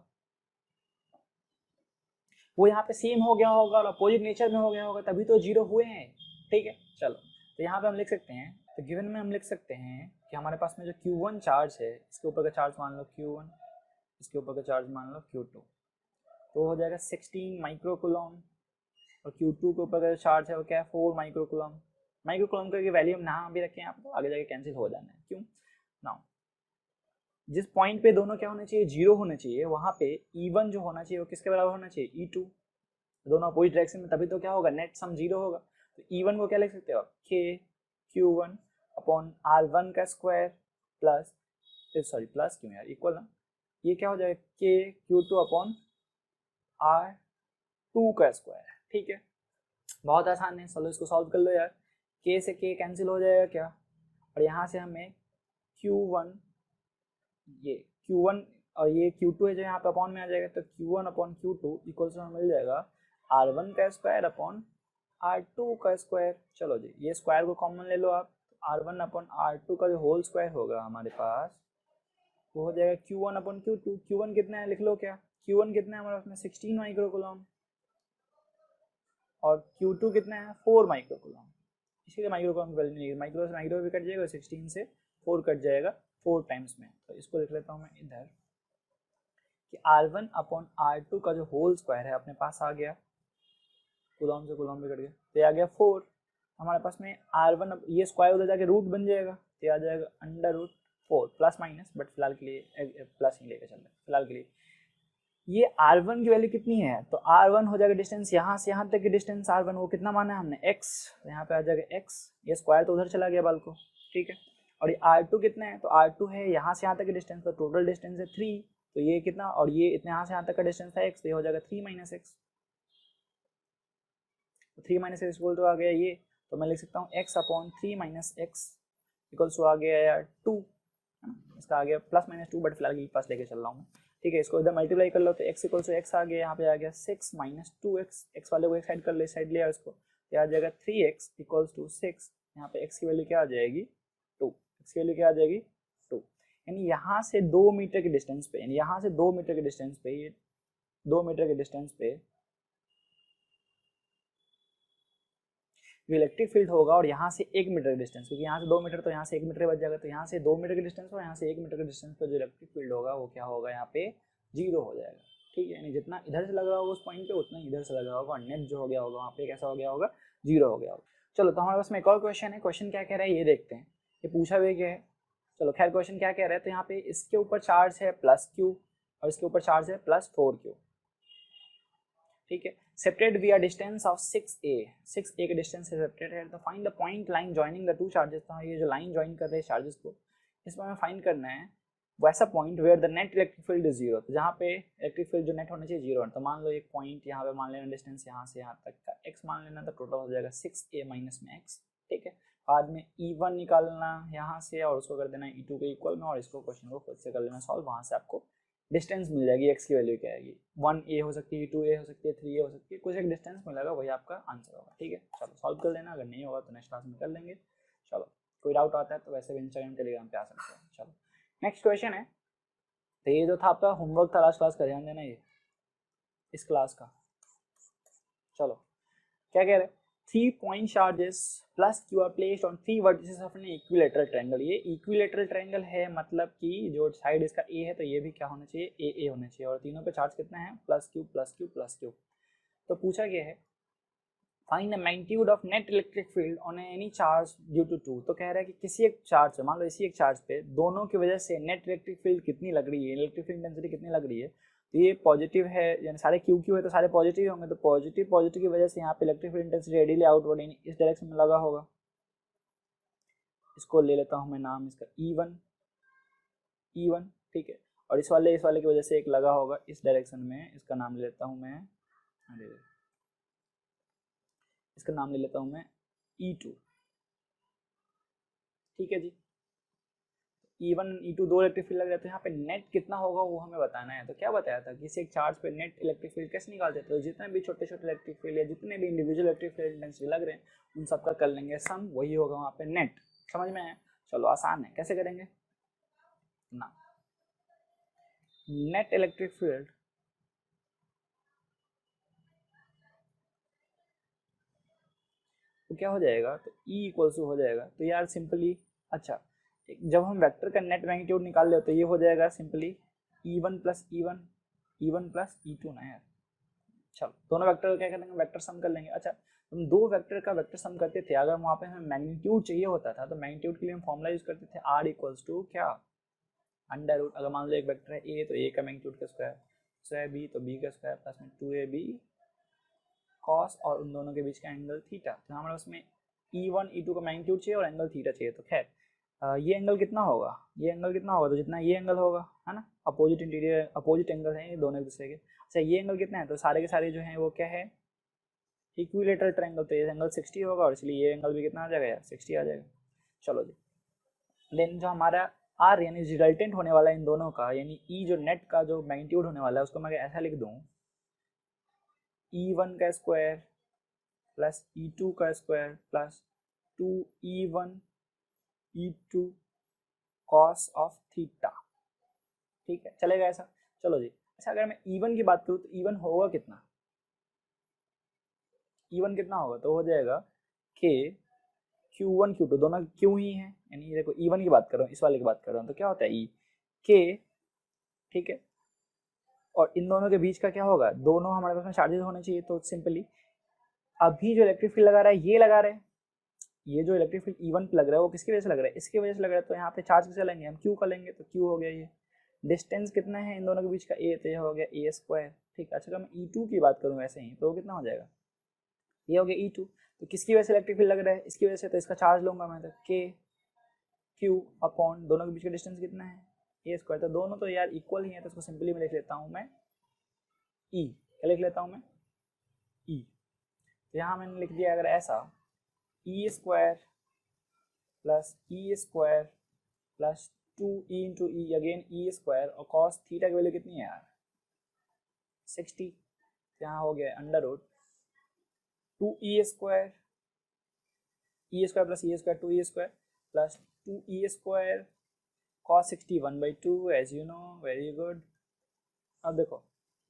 वो यहाँ पे सेम हो गया होगा और अपोजिट नेचर में हो गया होगा, तभी तो जीरो हुए हैं, ठीक है। चलो तो यहाँ पे हम लिख सकते हैं, तो गिवन में हम लिख सकते हैं कि हमारे पास में जो Q1 चार्ज है, इसके ऊपर का चार्ज मान लो Q1, इसके ऊपर का चार्ज मान लो Q2, तो हो जाएगा 16 माइक्रोकूलम, और Q2 के ऊपर का जो चार्ज है वो क्या है, 4 माइक्रोकूलम। माइक्रोकूलम का वैल्यू हम यहाँ भी रखें, आपको आगे जाके कैंसिल हो जाना है, क्यों नाउ जिस पॉइंट पे दोनों क्या होना चाहिए, जीरो होना चाहिए, वहाँ पे E1 जो होना चाहिए वो किसके बराबर होना चाहिए, E2, दोनों अपोजिट डायरेक्शन में, तभी तो क्या होगा, नेट सम जीरो होगा। तो E1 को क्या लिख सकते हो, K Q1 अपॉन R1 का स्क्वायर प्लस, सॉरी प्लस क्यों यार, इक्वल ना, ये क्या हो जाएगा K Q2 अपॉन R2 का स्क्वायर, ठीक है। बहुत आसान है, चलो इसको सॉल्व कर लो यार, K से K कैंसिल हो जाएगा क्या, और यहाँ से हमें Q1, ये Q1 और ये Q2 है जो यहाँ पे अपॉन में आ जाएगा, तो Q1 अपॉन Q2 इक्वल से मिल जाएगा R1 का स्क्वायर अपॉन R2 का स्क्वायर। चलो जी, ये स्क्वायर को कॉमन ले लो आप, R1 अपॉन R2 का जो होल स्क्वायर होगा हमारे पास वो हो जाएगा Q1 अपॉन Q2। Q1 कितना है लिख लो, क्या Q1 कितना है हमारे पास में 16 माइक्रोकूलम, और Q2 कितना है 4 माइक्रोकूलम। इसीलिए माइक्रोकूलम की वैल्यू नहीं, माइक्रो से माइक्रो भी कट जाएगा, 16 से 4 कट जाएगा 4 टाइम्स में। तो इसको लिख लेता हूँ मैं इधर कि R1 अपॉन R2 का जो होल स्क्वायर है अपने पास आ गया, कूलम से कूलम भी कट गया, तो ये आ गया 4। हमारे पास में R1, ये स्क्वायर उधर जाके रूट बन जाएगा, तो आ जाएगा under root 4 plus minus, but फिलहाल के लिए प्लस ही लेके चल रहे हैं फिलहाल के लिए। ये R1 की वैल्यू कितनी है, तो R1 हो जाएगा डिस्टेंस यहाँ से यहाँ तक की डिस्टेंस R1, वो कितना माना है हमने x, तो यहाँ पे आ जाएगा x, ये स्क्वायर तो उधर चला गया बाल को, ठीक है। और ये R2 कितना है, तो R2 है यहाँ से यहाँ तक की डिस्टेंस, तो टोटल डिस्टेंस है 3, तो ये कितना, और ये इतने यहाँ से यहाँ तक का डिस्टेंस है x, तो ये हो जाएगा 3 माइनस x, तो 3 माइनस एक्स इक्वल टू आ गया ये, तो मैं लिख सकता हूँ x upon 3 minus x equals to आ गया यार 2, है ना, इसका आ गया प्लस माइनस 2, बट फिलहाल के पास लेके चल रहा हूँ मैं, ठीक है, इसको इधर मल्टीप्लाई कर लो तो x इक्वल टू एक्स आ गया, यहाँ पे आ गया 6 माइनस 2x, एक्स वाले को एक साइड कर ले, साइड लिया उसको, ये आ जाएगा 3x इक्वल्स टू 6, यहाँ पे x की वैल्यू क्या आ जाएगी 2, x की वैल्यू क्या आ जाएगी 2, यानी यहाँ से 2 मीटर के डिस्टेंस पे, यानी यहाँ से 2 मीटर के डिस्टेंस पे, ये 2 मीटर के डिस्टेंस पे जो इलेक्ट्रिक फील्ड होगा और यहाँ से 1 मीटर का डिस्टेंस, क्योंकि यहाँ से 2 मीटर तो यहाँ से 1 मीटर बच जाएगा, तो यहाँ से 2 मीटर का डिस्टेंस और यहाँ से 1 मीटर का डिस्टेंस पर जो इलेक्ट्रिक फील्ड होगा वो क्या होगा, यहाँ पे 0 हो जाएगा। ठीक है, यानी जितना इधर से लग रहा होगा उस पॉइंट पे उतना इधर से लग रहा होगा, और नेट जो हो गया होगा वहाँ पे कैसा हो गया होगा, 0 हो गया होगा। चलो, तो हमारे पास में एक और क्वेश्चन है, क्वेश्चन क्या कह रहा है ये देखते हैं, ये पूछा हुआ क्या है। चलो खैर, क्वेश्चन क्या कह रहा है, तो यहाँ पे इसके ऊपर चार्ज है +q और इसके ऊपर चार्ज है +4q। ठीक है, separate we are distance of 6a, 6a के डिस्टेंस से सेपरेट है, तो find the point line joining the two charges. तो ये जो लाइन जॉइन कर रहे हैं चार्जेस को, इसमें हमें फाइंड करना है वैसा point where the net electric field is 0, तो जहाँ पे इलेक्ट्रिक फील्ड जो नेट होना चाहिए 0 है। तो मान लो एक पॉइंट यहाँ पे मान लेना, डिस्टेंस यहाँ से यहाँ तक का x मान लेना, तो टोटल हो जाएगा 6a माइनस में x। ठीक है, बाद में E1 निकालना यहाँ से और उसको कर देना E2 के इक्वल में, और इसको क्वेश्चन को खुद से कर लेना सॉल्व, वहाँ से आपको डिस्टेंस मिल जाएगी, x की वैल्यू क्या आएगी, 1a हो सकती है, 2a हो सकती है, 3a हो सकती है, कुछ एक डिस्टेंस मिलेगा, वही आपका आंसर होगा। ठीक है, चलो सॉल्व कर लेना, अगर नहीं होगा तो नेक्स्ट क्लास में कर लेंगे। चलो, कोई डाउट आता है तो वैसे भी इंस्टाग्राम टेलीग्राम पे आ सकते हैं। चलो नेक्स्ट क्वेश्चन है, तो ये जो था आपका होमवर्क था लास्ट क्लास का, ध्यान देना ये इस क्लास का। चलो क्या कह रहे हैं, 3 point charges plus Q R placed on 3 vertices of an equilateral triangle. ये इक्विलेटरल ट्रायंगल है, मतलब कि जो साइड इसका ए है तो ये भी क्या होना चाहिए, ए होना चाहिए, और तीनों पे चार्ज कितना है, +q। तो पूछा गया है find the magnitude of net electric field on any charge due to 2। तो कह रहा है कि किसी एक चार्ज पे, मान लो इसी एक चार्ज पे दोनों की वजह से नेट इलेक्ट्रिक फील्ड कितनी लग रही है, इलेक्ट्रिक फील्ड इंटेंसिटी कितनी लग रही है। तो ये पॉजिटिव है, यानी सारे क्यू है तो सारे पॉजिटिव होंगे, तो पॉजिटिव की वजह से यहाँ पे electric field intensity radially outward यानी इस डायरेक्शन में लगा होगा। इसको ले लेता हूँ मैं नाम इसका E1। ठीक है, और इस वाले की वजह से एक लगा होगा इस डायरेक्शन में, इसका नाम ले लेता हूँ मैं, इसका नाम ले लेता हूँ मैं E2। ठीक है जी, E1 E2 दो इलेक्ट्रिक फील्ड लग रहे थे, यहाँ पे नेट कितना होगा वो हमें बताना है। तो क्या बताया था, किसी एक चार्ज पे नेट इलेक्ट्रिक फील्ड कैसे निकालते थे, तो जितने भी छोटे छोटे इलेक्ट्रिक फील्ड या जितने भी इंडिविजुअल इलेक्ट्रिक फील्ड इंटेंसिटी लग रहे हैं उन सबका कर लेंगे सम, वही होगा वहाँ पे नेट। समझ में है, चलो आसान है, कैसे करेंगे ना, नेट इलेक्ट्रिक फील्ड तो क्या हो जाएगा, तो E इक्वल टू हो जाएगा, तो यार सिंपली, अच्छा जब हम वेक्टर का नेट मैग्नीट्यूड निकाल ले तो ये हो जाएगा सिंपली E1 प्लस E2 ना यार। चलो दोनों वेक्टर का क्या करेंगे, वेक्टर सम कर लेंगे। अच्छा, हम दो वेक्टर का वेक्टर सम करते थे, अगर वहाँ पे हमें मैग्नीट्यूड चाहिए होता था तो मैग्नीट्यूड के लिए हम फॉर्मूला यूज करते थे R इक्वल्स टू क्या, अंडर रूट, अगर मान लो एक वेक्टर है A तो A का मैग्नीट्यूड का स्क्वायर, B तो B का स्क्वायर, प्लस में 2AB कॉस और उन दोनों के बीच का एंगल थीटा। तो हमारे उसमें E1 E2 का मैग्नीट्यूड चाहिए और एंगल थीटा चाहिए, तो खैर ये एंगल कितना होगा, तो जितना ये एंगल होगा, है ना, अपोजिट एंगल है ये दोनों एक दूसरे के। अच्छा ये एंगल कितना है, तो सारे के सारे जो हैं वो क्या है, इक्विलेटरल ट्रायंगल, तो ये एंगल 60 होगा, और इसलिए ये एंगल भी कितना आ जाएगा यार, 60 आ जाएगा। चलो जी, देन जो हमारा R यानी रिजल्टेंट होने वाला है इन दोनों का, यानी E जो नेट का जो मैग्नीट्यूड होने वाला है उसको मैं ऐसा लिख दूँ, E1 का स्क्वायर प्लस E2 का square plus 2E1 E2 cos of theta. ठीक है, चलेगा ऐसा। चलो जी, अच्छा अगर मैं E1 की बात करूँ तो E1 होगा कितना, E1 कितना होगा, तो हो जाएगा K Q1 Q2 दोनों Q ही हैं, यानी देखो E1 की बात कर रहा हूँ, इस वाले की बात कर रहा हूँ, तो क्या होता है E K। ठीक है, और इन दोनों के बीच का क्या होगा, दोनों हमारे पास में चार्जेस होने चाहिए, तो सिंपली अभी जो इलेक्ट्रिक फील्ड लगा रहा है ये लगा रहे हैं, ये जो इलेक्ट्रिक फील्ड E1 पे लग रहा है वो किसकी वजह से लग रहा है, इसकी वजह से लग रहा है, तो यहाँ पे चार्ज किसे लेंगे हम, Q का लेंगे, तो Q हो गया ये। डिस्टेंस कितना है इन दोनों के बीच का A, तो यह हो गया A स्क्वायर। ठीक, अच्छा अगर मैं E2 की बात करूँ वैसे ही तो कितना हो जाएगा, ये हो गया E2, तो किसकी वजह से इलेक्ट्रिक फील्ड लग रहा है, इसकी वजह से, तो इसका चार्ज लूंगा मैं, तो K Q अपॉन दोनों के बीच का डिस्टेंस कितना है A स्क्वायर, तो दोनों तो यार इक्वल ही है, तो इसको सिंपली मैं लिख लेता हूँ मैं E, क्या लिख लेता हूँ मैं E। तो यहाँ मैंने लिख दिया अगर ऐसा E square plus E square plus 2e into e again e square, और कॉस थीटा की वैल्यू कितनी है यार 60, यहाँ हो गया under root 2e square, e square plus e square 2e square plus 2e square cos 60 1/2 as you know, very good. अब देखो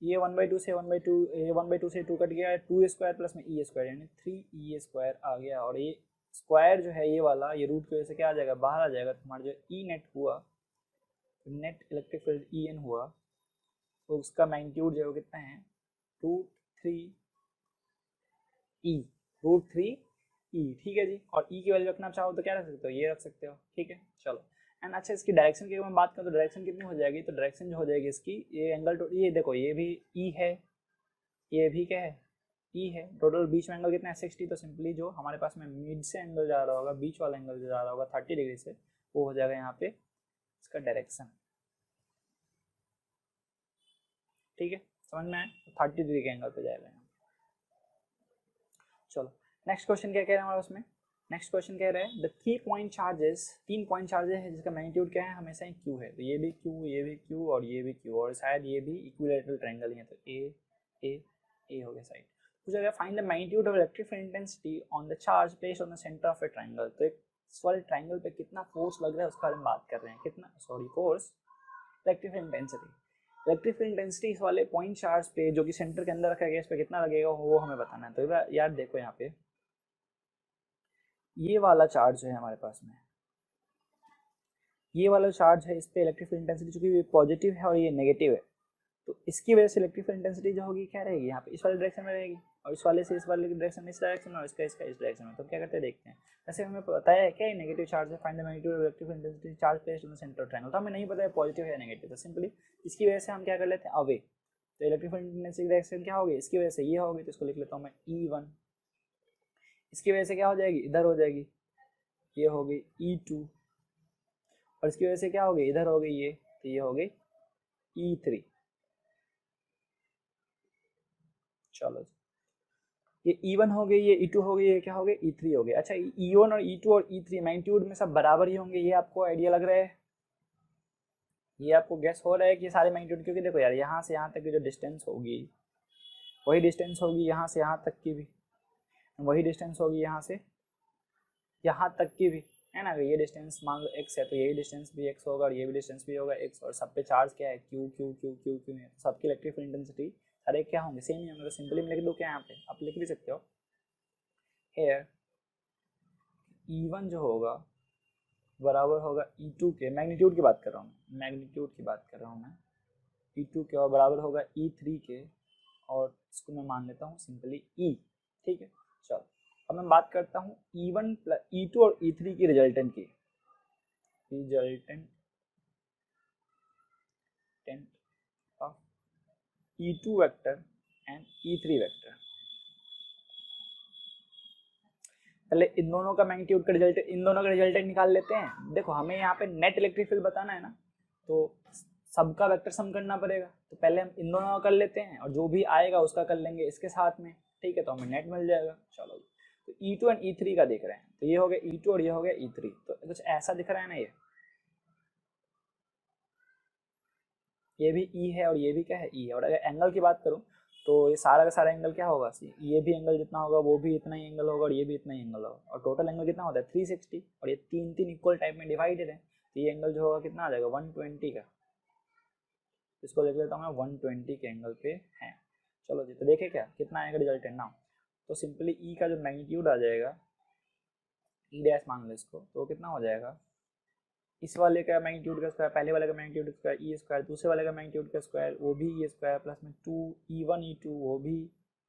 ये 1/2 से 1/2, ये 1/2 से 2 कट गया है, 2 स्क्वायर प्लस में ई स्क्वायर यानी 3e स्क्वायर आ गया, और ये स्क्वायर जो है ये वाला ये रूट की वजह से क्या आ जाएगा बाहर आ जाएगा, तुम्हारा जो ई नेट हुआ, net electric field E N हुआ, तो उसका मैग्नीट्यूड जो है वो कितना है रूट थ्री ई, ठीक है जी। और ई की वैल्यू रखना चाहो तो क्या रख सकते हो, ये रख सकते हो, ठीक है चलो। एंड अच्छा इसकी डायरेक्शन की अगर मैं बात करूँ तो डायरेक्शन कितनी हो जाएगी, तो डायरेक्शन जो हो जाएगी इसकी, ये एंगल ये देखो ये भी ई है, ये भी क्या है ई है, टोटल बीच में एंगल कितना है 60, तो सिंपली जो हमारे पास में मिड से एंगल जा रहा होगा, बीच वाला एंगल जो जा रहा होगा 30 डिग्री से, वो हो जाएगा यहाँ पे इसका डायरेक्शन, ठीक है समझ में आया, 30 डिग्री के एंगल पे जाएगा यहाँ। चलो नेक्स्ट क्वेश्चन क्या कह रहे हैं हमारे उसमें, नेक्स्ट क्वेश्चन कह रहे हैं the 3 point charges, 3 point charges है जिसका मैग्नीट्यूड क्या है हमेशा ही क्यू है, तो ये भी क्यू, ये भी क्यू और ये भी क्यू, और शायद ये भी इक्विलैटरल ट्रायंगल ही है, तो ए हो गया साइड। पूछा गया find the magnitude of electric field intensity on the charge placed on the centre of A triangle, तो एक इस वाले ट्रायंगल पे कितना फोर्स लग रहा है उसके बारे में बात कर रहे हैं, कितना force electric field intensity, electric field intensity इस वाले पॉइंट चार्ज पे जो कि सेंटर के अंदर रखा गया इस पे कितना लगेगा वो हमें बताना है। तो यार देखो यहाँ पे ये वाला चार्ज है हमारे पास में, ये वाला चार्ज है, इस पे इलेक्ट्रिक फील्ड इंटेंसिटी चूंकि पॉजिटिव है और ये नेगेटिव है, तो इसकी वजह से इलेक्ट्रिक फील्ड इंटेंसिटी जो होगी क्या रहेगी यहाँ पे इस वाले डायरेक्शन में रहेगी, और इस वाले से इस वाले डायरेक्शन में इस डायरेक्शन में, और इसका इसका इस डायरेक्शन में। तो क्या करते हैं देखते हैं, वैसे हमें बताया है क्या नेगेटिव चार्ज है, find the magnitude of electric field intensity charge placed on the centre of triangle, तो हमें नहीं पता है पॉजिटिव है नेगेटिव, तो सिंपली इसकी वजह से हम क्या कर लेते हैं अवे, तो इलेक्ट्रिक फील्ड इंटेंसिटी डायरेक्शन क्या होगी इसकी वजह से ये होगी, तो इसको लिख लेता हूँ मैं E1, इसकी वजह से क्या हो जाएगी इधर हो जाएगी, ये हो गई E2, और इसकी वजह से क्या हो गई इधर हो गई ये, तो ये हो गई E3। चलो ये E1 हो गई, ये E2 हो गई, ये क्या हो गई E3 हो गई। अच्छा E1 और E2 और E3 मैग्नीट्यूड में सब बराबर ही होंगे, ये आपको आइडिया लग रहा है, ये आपको गैस हो रहा है कि सारे मैग्नीट्यूड, क्योंकि देखो यार यहाँ से यहाँ तक की जो डिस्टेंस होगी वही डिस्टेंस होगी यहाँ से यहाँ तक की भी, वही डिस्टेंस होगी यहाँ से यहाँ तक की भी, है ना। ये डिस्टेंस मान लो x है तो यही डिस्टेंस भी x होगा और ये भी डिस्टेंस भी होगा x, और सब पे चार्ज क्या है q q q q q है, तो सबकी इलेक्ट्रिक फील्ड इंटेंसिटी सारे क्या होंगे सेम ही होंगे, तो सिंपली मैं लिख दूँ क्या यहाँ पे, आप लिख भी सकते हो हेयर E1 जो होगा बराबर होगा E2 के, मैग्नीट्यूड की बात कर रहा हूँ मैं, मैग्नीट्यूड की बात कर रहा हूँ मैं, E2 के, और बराबर होगा E3 के, और इसको मैं मान लेता हूँ सिंपली E, ठीक है। चलो अब मैं बात करता हूँ E1 प्लस E2 और E3 की रिजल्टेंट की, resultant of E2 vector and E3 vector. पहले इन दोनों का मैग्नीट्यूड का रिजल्ट, इन दोनों का रिजल्टेंट निकाल लेते हैं। देखो हमें यहाँ पे नेट इलेक्ट्रिक फील्ड बताना है ना, तो सबका वेक्टर सम करना पड़ेगा, तो पहले हम इन दोनों का कर लेते हैं और जो भी आएगा उसका कर लेंगे इसके साथ में, ठीक है, तो हमें नेट मिल जाएगा। चलो तो E2 एंड E3 का देख रहे हैं, तो ये हो गया E2 और ये हो गया E3, तो कुछ ऐसा दिख रहा है ना, ये भी E है और ये भी क्या है E है। और अगर एंगल की बात करूँ तो ये सारा का सारा एंगल क्या होगा, ये भी एंगल जितना होगा वो भी इतना ही एंगल होगा और ये भी इतना ही एंगल होगा, और टोटल एंगल कितना होता है 360, और ये तीन तीन इक्वल टाइप में डिवाइडेड है, तो ये एंगल जो होगा कितना आ जाएगा 120 का, इसको देख लेता हूँ मैं 120 के एंगल पे है। चलो जी, तो देखे क्या कितना आएगा रिजल्टेंट ना, तो सिंपली E का जो मैग्नीट्यूड आ जाएगा E डैश मान लो इसको, तो कितना हो जाएगा इस वाले का मैग्नीट्यूड का स्क्वायर, पहले वाले का मैग्नीट्यूड का स्क्वायर ई स्क्वायर, दूसरे वाले का मैग्नीट्यूड का स्क्वायर वो भी ई स्क्वायर, प्लस में 2 E1 E2 वो भी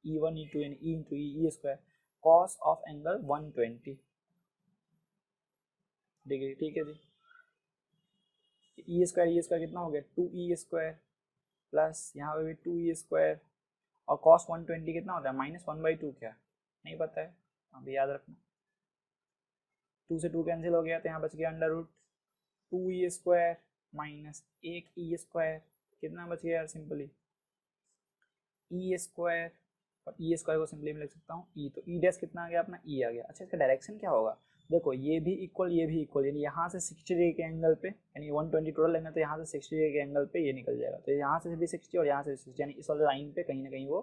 E1 E2 यानी E into E square, cos of angle 120 degree, ठीक है जी। ई स्क्वायर कितना हो गया 2E स्क्वायर, प्लस यहाँ पे भी 2E स्क्वायर, और कॉस 120 कितना होता है -1/2, क्या नहीं पता है, अभी याद रखना, 2 से 2 कैंसिल हो गया तो यहाँ बच गया under root 2E square minus 1E square, कितना बच गया यार सिंपली E स्क्वायर, और E स्क्वायर को सिंपली मैं लिख सकता हूँ E, तो E डैश कितना आ गया अपना E आ गया। अच्छा इसका डायरेक्शन क्या होगा, देखो ये भी इक्वल, ये भी इक्वल, यानी यहाँ से 60 डिग्री के एंगल पे, यानी 120 टोटल लेंगे तो यहाँ से 60 डिग्री के एंगल पे ये निकल जाएगा, तो यहाँ से भी 60 और यहाँ से भी 60, यानी इस वाले लाइन पे कहीं ना कहीं वो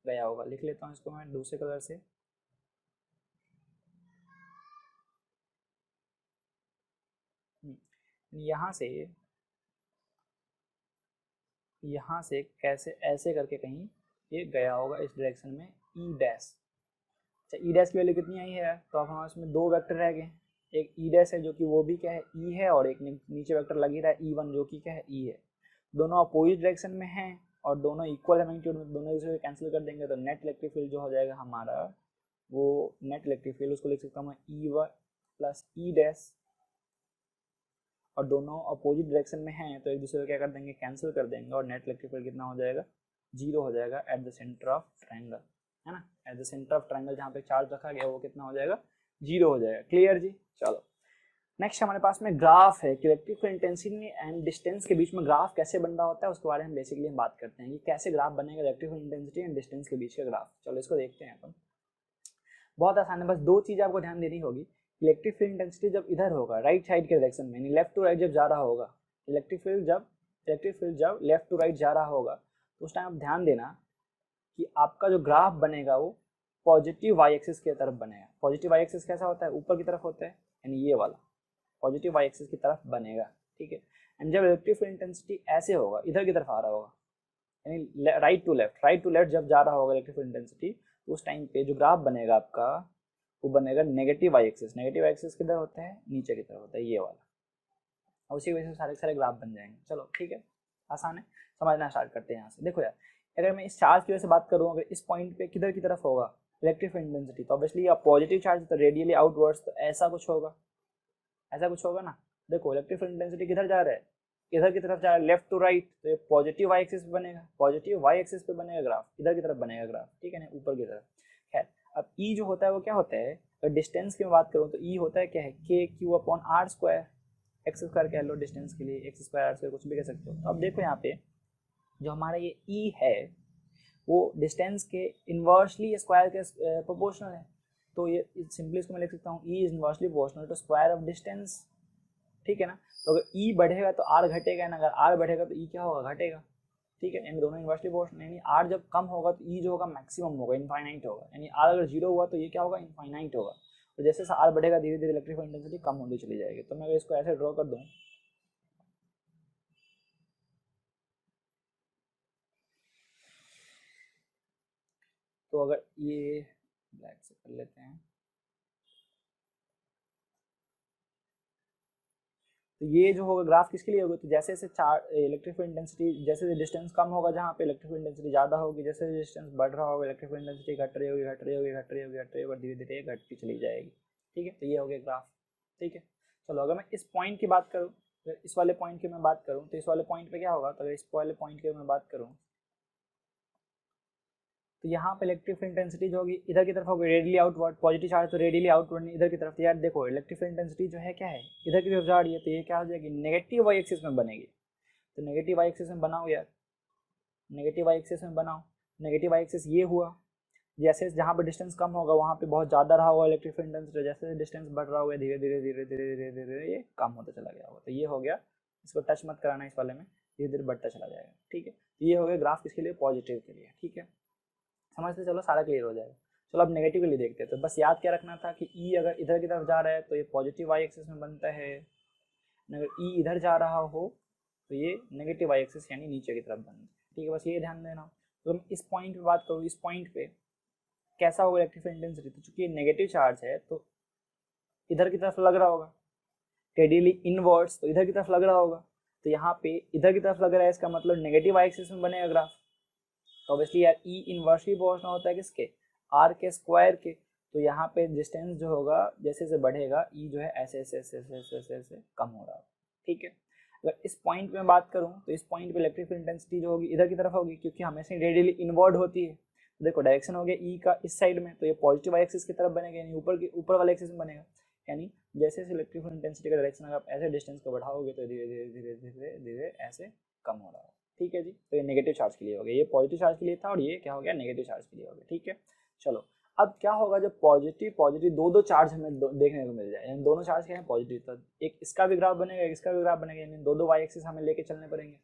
गया होगा। लिख लेता हूँ इसको मैं दूसरे कलर से। यहाँ से कैसे ऐसे करके कहीं ये गया होगा इस डायरेक्शन में ई डैश। अच्छा ई डैश की वैल्यू कितनी आई है, तो अब हमारे उसमें दो वेक्टर रह गए, एक ई डैश है जो कि वो भी क्या है ई है, और एक नीचे वेक्टर लग ही रहा है ई वन जो कि क्या है ई है। दोनों अपोजिट डायरेक्शन में हैं और दोनों इक्वल है मैग्नीट्यूड में, दोनों दूसरे कैंसिल कर देंगे तो नेट इलेक्ट्रिक फील्ड जो हो जाएगा हमारा, वो नेट इलेक्ट्रिक फील्ड उसको लिख सकता हूँ मैं ई वन प्लस ई डैश, और दोनों अपोजिट डायरेक्शन में हैं तो एक दूसरे को क्या कर देंगे कैंसिल कर देंगे, और नेट इलेक्ट्रिक फील्ड कितना हो जाएगा, जीरो हो जाएगा at the centre of triangle, है ना। At the centre of triangle जहाँ पे चार्ज रखा गया वो कितना हो जाएगा, जीरो हो जाएगा। क्लियर जी। चलो नेक्स्ट हमारे पास में ग्राफ है कि electric field intensity and distance के बीच में ग्राफ कैसे बन रहा होता है, उसके बारे में बेसिकली हम बात करते हैं कि कैसे ग्राफ बनेगा electric field intensity and distance के बीच का ग्राफ। चलो इसको देखते हैं अपन। बहुत आसान है, बस दो चीज़ आपको ध्यान देनी होगी। इलेक्ट्रिक फील्ड इंटेंसिटी जब इधर होगा राइट साइड के डायरेक्शन में, यानी लेफ्ट टू राइट जब जा रहा होगा, इलेक्ट्रिक फील्ड जब लेफ्ट टू राइट जा रहा होगा तो उस टाइम आप ध्यान देना कि आपका जो ग्राफ बनेगा वो पॉजिटिव वाई एक्सिस की तरफ बनेगा। पॉजिटिव वाई एक्सिस कैसा होता है, ऊपर की तरफ होता है, यानी ये वाला पॉजिटिव वाई एक्सिस की तरफ बनेगा, ठीक है। एंड जब इलेक्ट्रिक फील्ड इंटेंसिटी ऐसे होगा, इधर की तरफ आ रहा होगा, यानी राइट टू लेफ्ट जब जा रहा होगा इलेक्ट्रिक फील्ड इंटेंसिटी, उस टाइम पे जो ग्राफ बनेगा आपका वो बनेगा negative Y axis. Negative Y axis किधर होता है, नीचे की तरफ होता है, ये वाला, और उसी वजह से सारे सारे ग्राफ बन जाएंगे। चलो ठीक है, आसान है, समझना स्टार्ट करते हैं यहाँ से। देखो यार, अगर मैं इस चार्ज की वजह से बात करूँ, अगर इस पॉइंट पे किधर की तरफ होगा इलेक्ट्रिक फील्ड इंटेंसिटी, तो ऑब्वियसली या पॉजिटिव चार्ज तो रेडियली आउटवर्ड्स, तो ऐसा कुछ होगा, ऐसा कुछ होगा ना। देखो इलेक्ट्रिक फील्ड इंटेंसिटी किधर जा रहा है, इधर की तरफ जा रहा है लेफ्ट टू राइट, तो ये पॉजिटिव वाई एक्सिस पे बनेगा, पॉजिटिव वाई एक्सिस पे बनेगा ग्राफ, इधर की तरफ बनेगा ग्राफ, ठीक है ना, ऊपर की तरफ। खैर अब ई जो होता है वो क्या होता है, अगर डिस्टेंस की मैं बात करूँ तो ई होता है क्या है, K Q upon R square, X square कह लो डिस्टेंस के लिए, एक्स स्क्वायर आर स्क्वायर कुछ भी कह सकते हो। तो अब देखो यहाँ पे जो हमारा ये ई है वो डिस्टेंस के इन्वर्सली स्क्वायर के प्रोपोर्शनल है, तो ये सिंपली इसको मैं लिख सकता हूँ E is inversely proportional to square of distance, ठीक है ना। तो अगर ई बढ़ेगा तो आर घटेगा ना, अगर आर बढ़ेगा तो ई क्या होगा, घटेगा, ठीक है। यानी दोनों इन्वर्सली प्रोपोर्शनल, यानी आर जब कम होगा तो ई जो होगा मैक्सिमम होगा, इनफाइनाइट होगा, यानी आर अगर जीरो हुआ तो ये क्या होगा, इनफाइनाइट होगा। तो जैसे आर बढ़ेगा धीरे धीरे इलेक्ट्रिक फील्ड इंटेंसिटी कम होती चली जाएगी। तो मैं अगर इसको ऐसे ड्रॉ कर दूँ, तो अगर ये ब्लैक से कर लेते हैं, तो ये जो होगा ग्राफ किसके लिए होगा, तो जैसे जैसे चार्ज इलेक्ट्रिक फील्ड इंटेंसिटी, जैसे डिस्टेंस कम होगा जहाँ पे इलेक्ट्रिक फील्ड इंटेंसिटी ज़्यादा होगी, जैसे डिस्टेंस बढ़ रहा होगा इलेक्ट्रिक फील्ड इंटेंसिटी घट रही होगी, घट रही होगी, घट रही होगी, घट रही होगी, धीरे धीरे घटती चली जाएगी, ठीक है। तो ये हो गया ग्राफ, ठीक है। चलो अगर मैं इस पॉइंट की बात करूँ, अगर इस वाले पॉइंट की मैं बात करूँ तो इस वाले पॉइंट पे क्या होगा, तो अगर इस वाले पॉइंट की मैं बात करूँ तो यहाँ पे इलेक्ट्रिक फील्ड इंटेंसिटी जो होगी इधर की तरफ होगी रेडियली आउटवर्ड, पॉजिटिव चार्ज तो रेडियली आउटवर्ड इधर की तरफ। यार देखो इलेक्ट्रिक फील्ड इंटेंसिटी जो है क्या है, इधर की तरफ जा रही है, तो ये क्या हो जाएगी, नेगेटिव वाई एक्सिस में बनेगी। तो नेगेटिव वाई एक्सिस में बनाओ यार, नेगेटिव वाई एक्सिस में बनाओ, नेगेटिव वाई एक्सिस ये हुआ, जैसे जहाँ पर डिस्टेंस कम होगा वहाँ पे बहुत ज़्यादा रहा होगा इलेक्ट्रिक फील्ड इंटेंसिटी, जैसे डिस्टेंस बढ़ रहा होगा धीरे धीरे धीरे धीरे धीरे धीरे ये कम होता चला गया होगा। तो ये हो गया, इसको टच मत कराना, इस वाले में धीरे धीरे बढ़ता चला जाएगा, ठीक है। ये हो गया ग्राफ किसके लिए, पॉजिटिव के लिए, ठीक है। समझते चलो, सारा क्लियर हो जाएगा। चलो अब नेगेटिव के लिए देखते हैं। तो बस याद क्या रखना था कि ई अगर इधर की तरफ जा रहा है तो ये पॉजिटिव वाई एक्सिस में बनता है, अगर ई इधर जा रहा हो तो ये नेगेटिव वाई एक्सिस यानी नीचे की तरफ बनता है, ठीक है। बस ये ध्यान देना। तो मैं इस पॉइंट पे बात करूँ, इस पॉइंट पे कैसा होगा इलेक्ट्रिक फील्ड इंटेंसिटी, तो चूंकि ये नेगेटिव चार्ज है तो इधर की तरफ लग रहा होगा, रेडियली इनवर्ड्स तो इधर की तरफ लग रहा होगा, तो यहाँ पे इधर की तरफ लग रहा है, इसका मतलब नेगेटिव वाई एक्सिस में बनेगा ग्राफ। तो ऑब्वियसली यार ई इनवर्सली प्रोपोर्शनल होता है किसके, आर के स्क्वायर के। तो यहाँ पे डिस्टेंस जो होगा जैसे जैसे बढ़ेगा ई जो है ऐसे ऐसे ऐसे ऐसे ऐसे ऐसे ऐसे कम हो रहा होगा, ठीक है। अगर इस पॉइंट पे मैं बात करूँ तो इस पॉइंट पे इलेक्ट्रिक फील्ड इंटेंसिटी जो होगी इधर की तरफ होगी, क्योंकि हमेशा रेडियली इनवर्ड होती है। तो देखो डायरेक्शन हो गया ई का इस साइड में, तो ये पॉजिटिव वाई एक्सिस की तरफ बनेगा, यानी ऊपर वाले एक्सिस में बनेगा। यानी जैसे जैसे इलेक्ट्रिक फील्ड इंटेंसिटी का डायरेक्शन अगर आप ऐसे डिस्टेंस को बढ़ाओगे तो धीरे धीरे धीरे धीरे धीरे ऐसे कम हो रहा है, ठीक है जी। तो ये नेगेटिव चार्ज के लिए हो गया, ये पॉजिटिव चार्ज के लिए था, और ये क्या हो गया, नेगेटिव चार्ज के लिए हो गया, ठीक है। चलो अब क्या होगा जब पॉजिटिव पॉजिटिव दो दो चार्ज हमें देखने को मिल जाए, यानी दोनों चार्ज क्या है पॉजिटिव, तो एक इसका भी ग्राफ बनेगा, एक इसका भी ग्राफ बनेगा, यानी दो दो वाई एक्सिस हमें लेके चलने पड़ेंगे।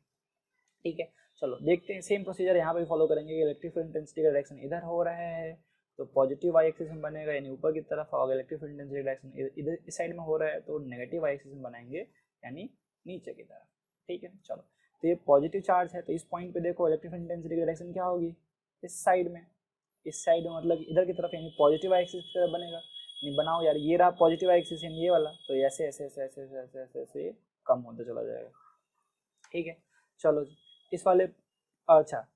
ठीक है, चलो देखते हैं, सेम प्रोसीजर यहाँ पे फॉलो करेंगे कि इलेक्ट्रिक फील्ड इंटेंसिटी का डायरेक्शन इधर हो रहा है तो पॉजिटिव वाई एक्सिस में बनेगा, यानी ऊपर की तरफ होगा। इलेक्ट्रिक फील्ड इंटेंसिटी डायरेक्शन इधर इस साइड में हो रहा है तो नेगेटिव वाई एक्सिस में बनाएंगे, यानी नीचे की तरफ। ठीक है, चलो तो ये पॉजिटिव चार्ज है तो इस पॉइंट पे देखो इलेक्ट्रिक फील्ड इंटेंसिटी की डायरेक्शन क्या होगी, इस साइड में, इस साइड में मतलब इधर की तरफ, यानी पॉजिटिव वाई एक्सिस की तरफ बनेगा। यानी बनाओ यार, ये रहा पॉजिटिव वाई एक्सिस यानी ये वाला, तो ऐसे ऐसे ऐसे ऐसे ऐसे ऐसे ऐसे ऐसे कम होता चला जाएगा। ठीक है, चलो जी इस वाले, अच्छा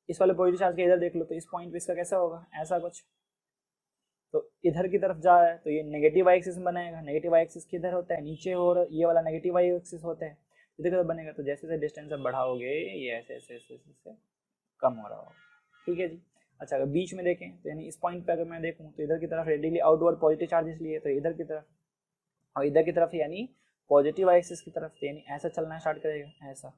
इस वाले पॉजिटिव चार्ज के इधर देख लो, तो इस पॉइंट पे इसका कैसा होगा, ऐसा कुछ, तो इधर की तरफ जा रहा है तो ये नेगेटिव वाई एक्सिस में बनाएगा। नेगेटिव वाई एक्सिस किधर होता है, नीचे, और ये वाला नेगेटिव वाई एक्सिस होता है, इधर की तरफ बनेगा। तो जैसे जैसे डिस्टेंस अब बढ़ाओगे ये ऐसे ऐसे ऐसे ऐसे कम हो रहा होगा। ठीक है जी, अच्छा अगर बीच में देखें तो यानी इस पॉइंट पे अगर मैं देखूँ तो इधर की तरफ रेडियली आउटवर्ड पॉजिटिव चार्ज इसलिए, तो इधर की तरफ, और इधर की तरफ यानी पॉजिटिव वाई एक्सिस की तरफ, यानी ऐसा चलना स्टार्ट करेगा, ऐसा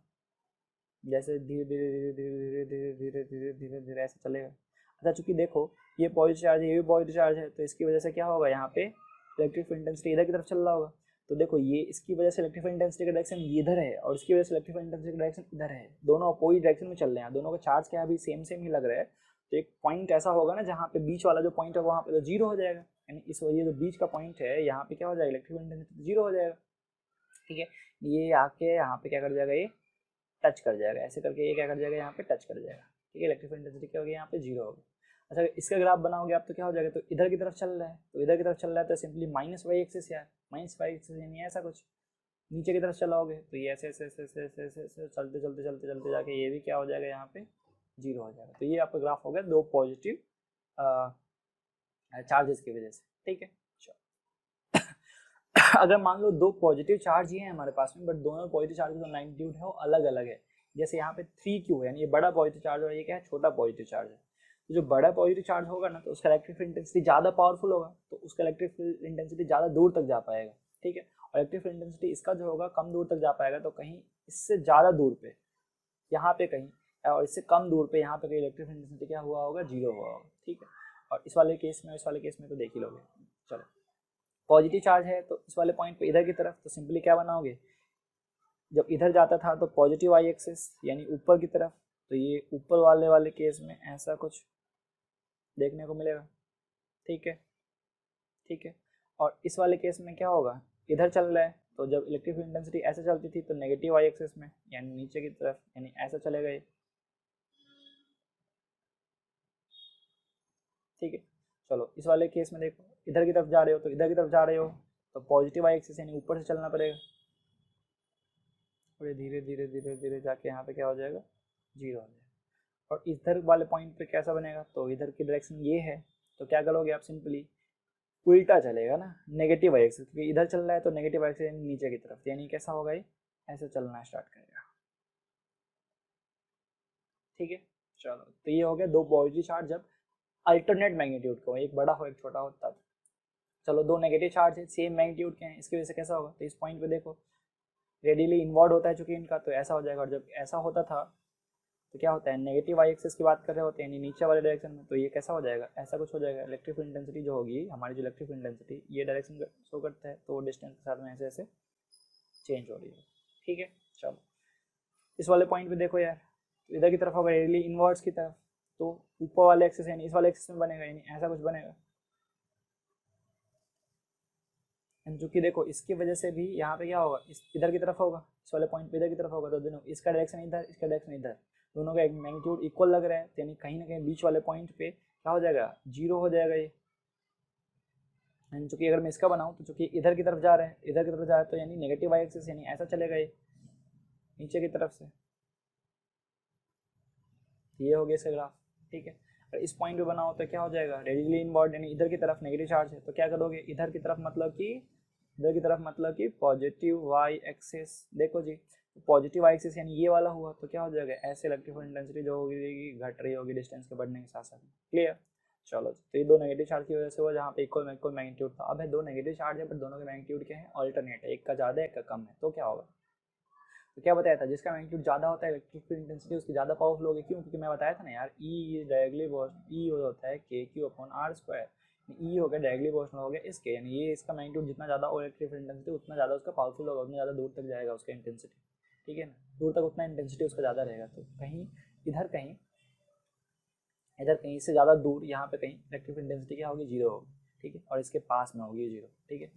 जैसे धीरे धीरे धीरे धीरे धीरे धीरे धीरे धीरे धीरे ऐसे चलेगा। अच्छा चूंकि देखो ये पॉजिटिव चार्ज है, ये भी पॉजिटिव चार्ज है, तो इसकी वजह से क्या होगा, यहाँ पे इलेक्ट्रिक फील्ड इंटेंसिटी इधर की तरफ चल रहा होगा। तो देखो ये इसकी वजह से इलेक्ट्रिक फील्ड इंटेंसिटी का डायरेक्शन इधर है, और इसकी वजह से इलेक्ट्रिक फील्ड इंटेंसिटी का डायरेक्शन इधर है, दोनों अपोजिट डायरेक्शन में चल रहे हैं। दोनों का चार्ज क्या है अभी सेम सेम ही लग रहा है, तो एक पॉइंट ऐसा होगा ना जहाँ पे बीच वाला जो पॉइंट है वहाँ पे तो जीरो हो जाएगा, यानी इस वजह जो बीच का पॉइंट है यहाँ पे क्या हो जाएगा, इलेक्ट्रिक फील्ड इंटेंसिटी जीरो हो जाएगा। ठीक है, ये आके यहाँ पे क्या कर जाएगा, ये टच कर जाएगा, ऐसे करके ये क्या कर जाएगा, यहाँ पे टच कर जाएगा। ठीक है, इलेक्ट्रिक फील्ड इंटेंसिटी क्या होगी, यहाँ पे जीरो होगी। अच्छा इसका ग्राफ बनाओगे आप तो क्या हो जाएगा, तो इधर की तरफ चल रहा है, तो इधर की तरफ चल रहा है तो सिंपली माइनस वाई एक्सिस, यार माइनस वाई एक्सिस यानी ऐसा कुछ। नीचे की तरफ चलाओगे तो ये ऐसे ऐसे ऐसे ऐसे ऐसे ऐसे ऐसे चलते चलते चलते चलते जाके ये भी क्या हो जाएगा, यहाँ पे जीरो हो जाएगा। तो ये आपका ग्राफ हो गया दो पॉजिटिव चार्जेस की वजह से। ठीक है, अगर मान लो दो पॉजिटिव चार्ज ही हैं हमारे पास में, बट दोनों पॉजिटिव चार्ज का जो मैग्नीट्यूड है वो अलग अलग है। जैसे यहाँ पे 3Q है, यानी ये बड़ा पॉजिटिव चार्ज और ये क्या है, छोटा पॉजिटिव चार्ज है। तो जो बड़ा पॉजिटिव चार्ज होगा ना तो उसका इलेक्ट्रिक फील्ड इंटेंसिटी ज़्यादा पावरफुल होगा, तो उसका इलेक्ट्रिक फील्ड इंटेंसिटी ज़्यादा दूर तक जा पाएगा। ठीक है, और इलेक्ट्रिक फील्ड इंटेंसिटी इसका जो होगा कम दूर तक जा पाएगा, तो कहीं इससे ज़्यादा दूर पे यहाँ पे कहीं, और इससे कम दूर पे यहाँ पे कहीं इलेक्ट्रिक फील्ड इंटेंसिटी क्या हुआ होगा, जीरो हुआ होगा। ठीक है, और इस वाले केस में, इस वाले केस में तो देख ही लोगे। चलो पॉजिटिव चार्ज है तो इस वाले पॉइंट पे इधर की तरफ, तो सिंपली क्या बनाओगे, जब इधर जाता था तो पॉजिटिव वाई एक्सिस यानी ऊपर की तरफ, तो ये ऊपर वाले केस में ऐसा कुछ देखने को मिलेगा। ठीक है, ठीक है, और इस वाले केस में क्या होगा, इधर चल रहा है तो जब इलेक्ट्रिक फील्ड इंटेंसिटी ऐसे चलती थी तो नेगेटिव वाई एक्सिस में यानी नीचे की तरफ, यानी ऐसा चलेगा ये। ठीक है, चलो इस वाले केस में देखो इधर की तरफ जा रहे हो तो इधर की तरफ जा रहे हो तो पॉजिटिव वाई एक्सिस यानी ऊपर से चलना पड़ेगा, और धीरे धीरे धीरे धीरे जाके यहाँ पे क्या हो जाएगा, जीरो हो जाएगा। और इधर वाले पॉइंट पे कैसा बनेगा, तो इधर की डायरेक्शन ये है, तो क्या करोगे आप, सिंपली उल्टा चलेगा ना नेगेटिव वाई एक्सिस, क्योंकि इधर चल रहा है तो नेगेटिव वाई एक्सिस नीचे की तरफ, यानी कैसा होगा ये, ऐसे चलना स्टार्ट करेगा। ठीक है, चलो तो ये हो गया दो पॉजिटिव चार्ज जब अल्टरनेट मैग्नीट्यूड को, एक बड़ा हो एक छोटा हो तब। चलो दो नेगेटिव चार्ज है सेम मैग्नीट्यूड के हैं, इसकी वजह से कैसा होगा, तो इस पॉइंट पे देखो रेडियली इनवर्ड होता है चूंकि इनका, तो ऐसा हो जाएगा। और जब ऐसा होता था तो क्या होता है, नेगेटिव वाई एक्सिस की बात कर रहे होते हैं यानी नीचे वाले डायरेक्शन में, तो ये कैसा हो जाएगा, ऐसा कुछ हो जाएगा। इलेक्ट्रिक फील्ड इंटेंसिटी जो होगी हमारी, जो इलेक्ट्रिक फील्ड इंटेंसिटी ये डायरेक्शन शो करता है, तो डिस्टेंस के साथ में ऐसे ऐसे चेंज हो रही है। ठीक है, चलो इस वाले पॉइंट पे देखो यार, तो इधर की तरफ होगा रेडियली इनवर्ड्स की तरफ, तो ऊपर वाले एक्सिस यानी इस वाले एक्सिस में बनेगा, यानी ऐसा कुछ बनेगा। चूंकि देखो इसकी वजह से भी यहाँ पे क्या होगा, इस इधर की तरफ होगा, इस वाले पॉइंट पे इधर की तरफ होगा, तो दोनों इसका डायरेक्शन इधर, इसका डायरेक्शन इधर, दोनों का एक मैग्नीट्यूड इक्वल लग रहा है, यानी कहीं ना कहीं बीच वाले पॉइंट पे क्या हो जाएगा, जीरो हो जाएगा ये। चूंकि अगर मैं इसका बनाऊँ तो चूंकि इधर की तरफ जा रहा है, इधर की तरफ जा रहा है, तो यानी नेगेटिव वाई एक्सिस यानी ऐसा चलेगा ये नीचे की तरफ से, ये हो गया इसका ग्राफ। ठीक है, अगर इस पॉइंट पे बनाओ तो क्या हो जाएगा, रेडियली इनवर्ड यानी इधर की तरफ नेगेटिव चार्ज है, तो क्या करोगे, इधर की तरफ मतलब कि, इधर की तरफ मतलब कि पॉजिटिव वाई एक्सिस, देखो जी पॉजिटिव वाई एक्सिस यानी ये वाला हुआ, तो क्या हो जाएगा, ऐसे इलेक्ट्रिक फील्ड इंटेंसिटी जो होगी घट रही होगी डिस्टेंस के बढ़ने के साथ साथ। क्लियर, चलो तो ये दो नेगेटिव चार्ज की वजह से हुआ जहाँ पे इक्वल इक्वल मैग्नीट्यूड था। अब है दो नेगेटिव चार्ज है पर दोनों के मैग्नीट्यूड क्या है, ऑल्टरनेट है, एक का ज़्यादा है एक का कम है, तो क्या होगा, तो क्या बताया था, जिसका मैग्नीट्यूड ज़्यादा होता है इलेक्ट्रिक फील्ड इंटेंसिटी उसकी ज़्यादा पावरफुल होगी। क्यों? क्योंकि मैं बताया था ना यार, ई डायरेक्टली ई होता है K Q upon R square. ई हो गया डायरेक्टली प्रोपोर्शनल हो गया इसके, यानी ये इसका मैग्नीट्यूड जितना ज़्यादा हो इलेक्ट्रिक फील्ड इंटेंसिटी उतना ज़्यादा उसका पावरफुल होगा, उतना ज़्यादा दूर तक जाएगा उसका इंटेंसिटी, ठीक है ना, दूर तक उतना इंटेंसिटी उसका ज़्यादा रहेगा। तो कहीं इधर कहीं इससे ज़्यादा दूर यहाँ पे कहीं इलेक्ट्रिक इंटेंसिटी क्या होगी, जीरो होगी, ठीक है, और इसके पास में होगी जीरो, ठीक है।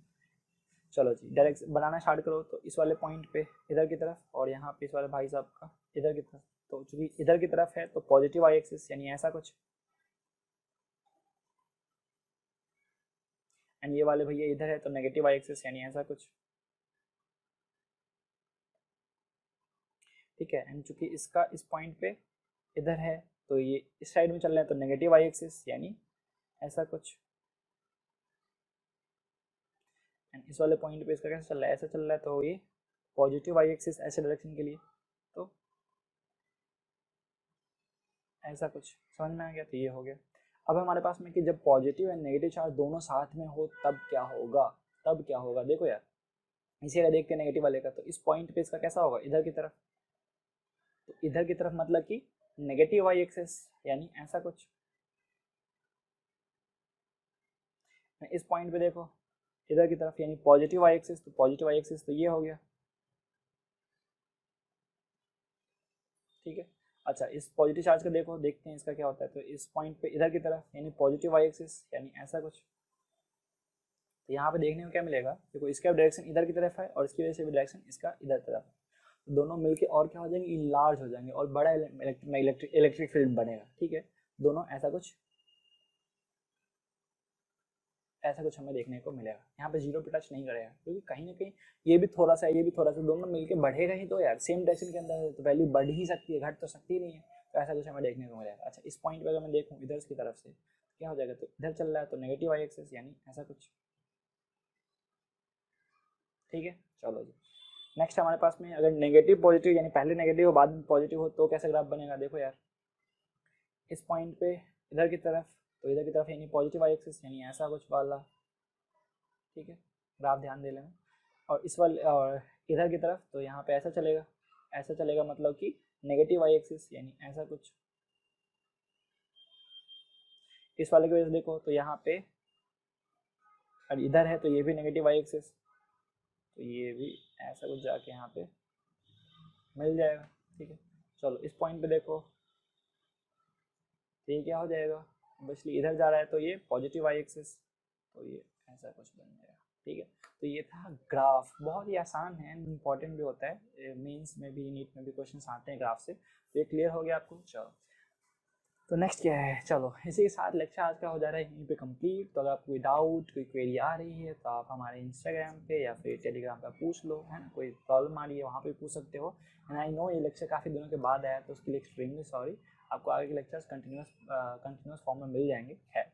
चलो जी, डायरेक्ट बनाना स्टार्ट करो। तो इस वाले पॉइंट पे इधर की तरफ, और यहाँ पे इस वाले भाई साहब का इधर की तरफ। तो चूंकि इधर की तरफ है तो पॉजिटिव आई एक्सिस यानी ऐसा कुछ, एंड ये वाले भैया इधर है तो नेगेटिव आई एक्सिस यानी ऐसा कुछ, ठीक है। एंड चूंकि इसका इस पॉइंट पे इधर है तो ये इस साइड में चल रहा है तो नेगेटिव आई एक्सिस यानी ऐसा कुछ, एंड इस वाले पॉइंट पे इसका कैसा चल रहा है, ऐसा चल रहा है तो ये पॉजिटिव आई एक्सिस ऐसे डायरेक्शन के लिए, तो ऐसा कुछ समझ में आ गया। तो ये हो गया। अब हमारे पास में कि जब पॉजिटिव एंड नेगेटिव चार्ज दोनों साथ में हो तब क्या होगा, देखो यार, इसी का देखते हैं नेगेटिव वाले का। तो इस पॉइंट पे इसका कैसा होगा, इधर की तरफ, तो इधर की तरफ मतलब कि नेगेटिव वाई एक्सिस यानी ऐसा कुछ। इस पॉइंट पे देखो इधर की तरफ यानी पॉजिटिव वाई एक्सिस, तो पॉजिटिव वाई एक्सिस तो ये हो गया, ठीक है। अच्छा, इस पॉजिटिव चार्ज का देखते हैं इसका क्या होता है। तो इस पॉइंट पे इधर की तरफ यानी पॉजिटिव वाई एक्सिस यानी ऐसा कुछ। तो यहाँ पे देखने को क्या मिलेगा, देखो इसका डायरेक्शन इधर की तरफ है और इसकी वजह से भी डायरेक्शन इसका इधर तरफ, तो दोनों मिलके और क्या हो जाएंगे, लार्ज हो जाएंगे और बड़ा इलेक्ट्रिक फील्ड बनेगा, ठीक है। दोनों ऐसा कुछ हमें देखने को मिलेगा। यहाँ पे जीरो पे टच नहीं करेगा क्योंकि कहीं ना कहीं ये भी थोड़ा सा दोनों मिलके बढ़ेगा ही तो यार, सेम डायरेक्शन के अंदर तो वैल्यू बढ़ ही सकती है, घट तो सकती नहीं है। तो ऐसा कुछ हमें देखने को मिलेगा। अच्छा, इस पॉइंट पे अगर मैं देखूँ इधर की तरफ से क्या हो जाएगा, तो इधर चल रहा है तो नेगेटिव आई एक्सिस यानी ऐसा कुछ, ठीक है। चलो जी, नेक्स्ट हमारे पास में अगर नेगेटिव पॉजिटिव यानी पहले नेगेटिव हो बाद में पॉजिटिव हो तो कैसा ग्राफ बनेगा, देखो यार, इस पॉइंट पे इधर की तरफ, तो इधर की तरफ यानी पॉजिटिव आई एक्सिस यानी ऐसा कुछ वाला, ठीक है, ग्राफ ध्यान दे लेना। और इस वाले और इधर की तरफ तो यहाँ पे ऐसा चलेगा मतलब कि नेगेटिव आई एक्सिस यानी ऐसा कुछ। इस वाले की वजह से देखो तो यहाँ पे और इधर है तो ये भी नेगेटिव आई एक्सिस, तो ये भी ऐसा कुछ जाके यहाँ पे मिल जाएगा, ठीक है। चलो इस पॉइंट पे देखो तो ये क्या हो जाएगा, ऑब्वियसली इधर जा रहा है तो ये पॉजिटिव आई एक्सिस, तो ये ऐसा कुछ बन जाएगा, ठीक है। तो ये था ग्राफ, बहुत ही आसान है, इंपॉर्टेंट भी होता है, मेंस में भी नीट में भी क्वेश्चंस आते हैं ग्राफ से। तो ये क्लियर हो गया आपको। चलो तो नेक्स्ट क्या है, चलो इसी के साथ लेक्चर आज का हो जा रहा है यहीं पे कंप्लीट। तो अगर आपको कोई डाउट कोई क्वेरी आ रही है तो आप हमारे इंस्टाग्राम पे या फिर टेलीग्राम पे पूछ लो, है ना, कोई प्रॉब्लम आ रही है वहाँ पे पूछ सकते हो। एंड आई नो ये लेक्चर काफ़ी दिनों के बाद आया तो उसके लिए एक्सट्रीमली सॉरी। आपको आगे के लेक्चर्स कंटिन्यूस फॉर्म में मिल जाएंगे। है,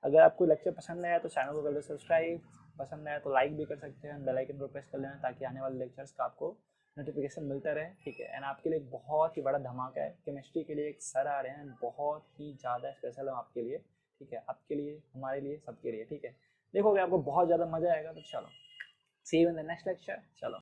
अगर आपको लेक्चर पसंद आया तो चैनल को कर लो सब्सक्राइब, पसंद आया तो लाइक भी कर सकते हैं, बेल आइकन को प्रेस कर लेना ताकि आने वाले लेक्चर्स का आपको नोटिफिकेशन मिलता रहे, ठीक है। एंड आपके लिए एक बहुत ही बड़ा धमाका है, केमिस्ट्री के लिए एक सर आ रहे हैं बहुत ही ज़्यादा स्पेशल है आपके लिए, ठीक है, आपके लिए, हमारे लिए, सबके लिए, ठीक है। देखोगे आपको बहुत ज़्यादा मज़ा आएगा। तो चलो see you in the next lecture. चलो।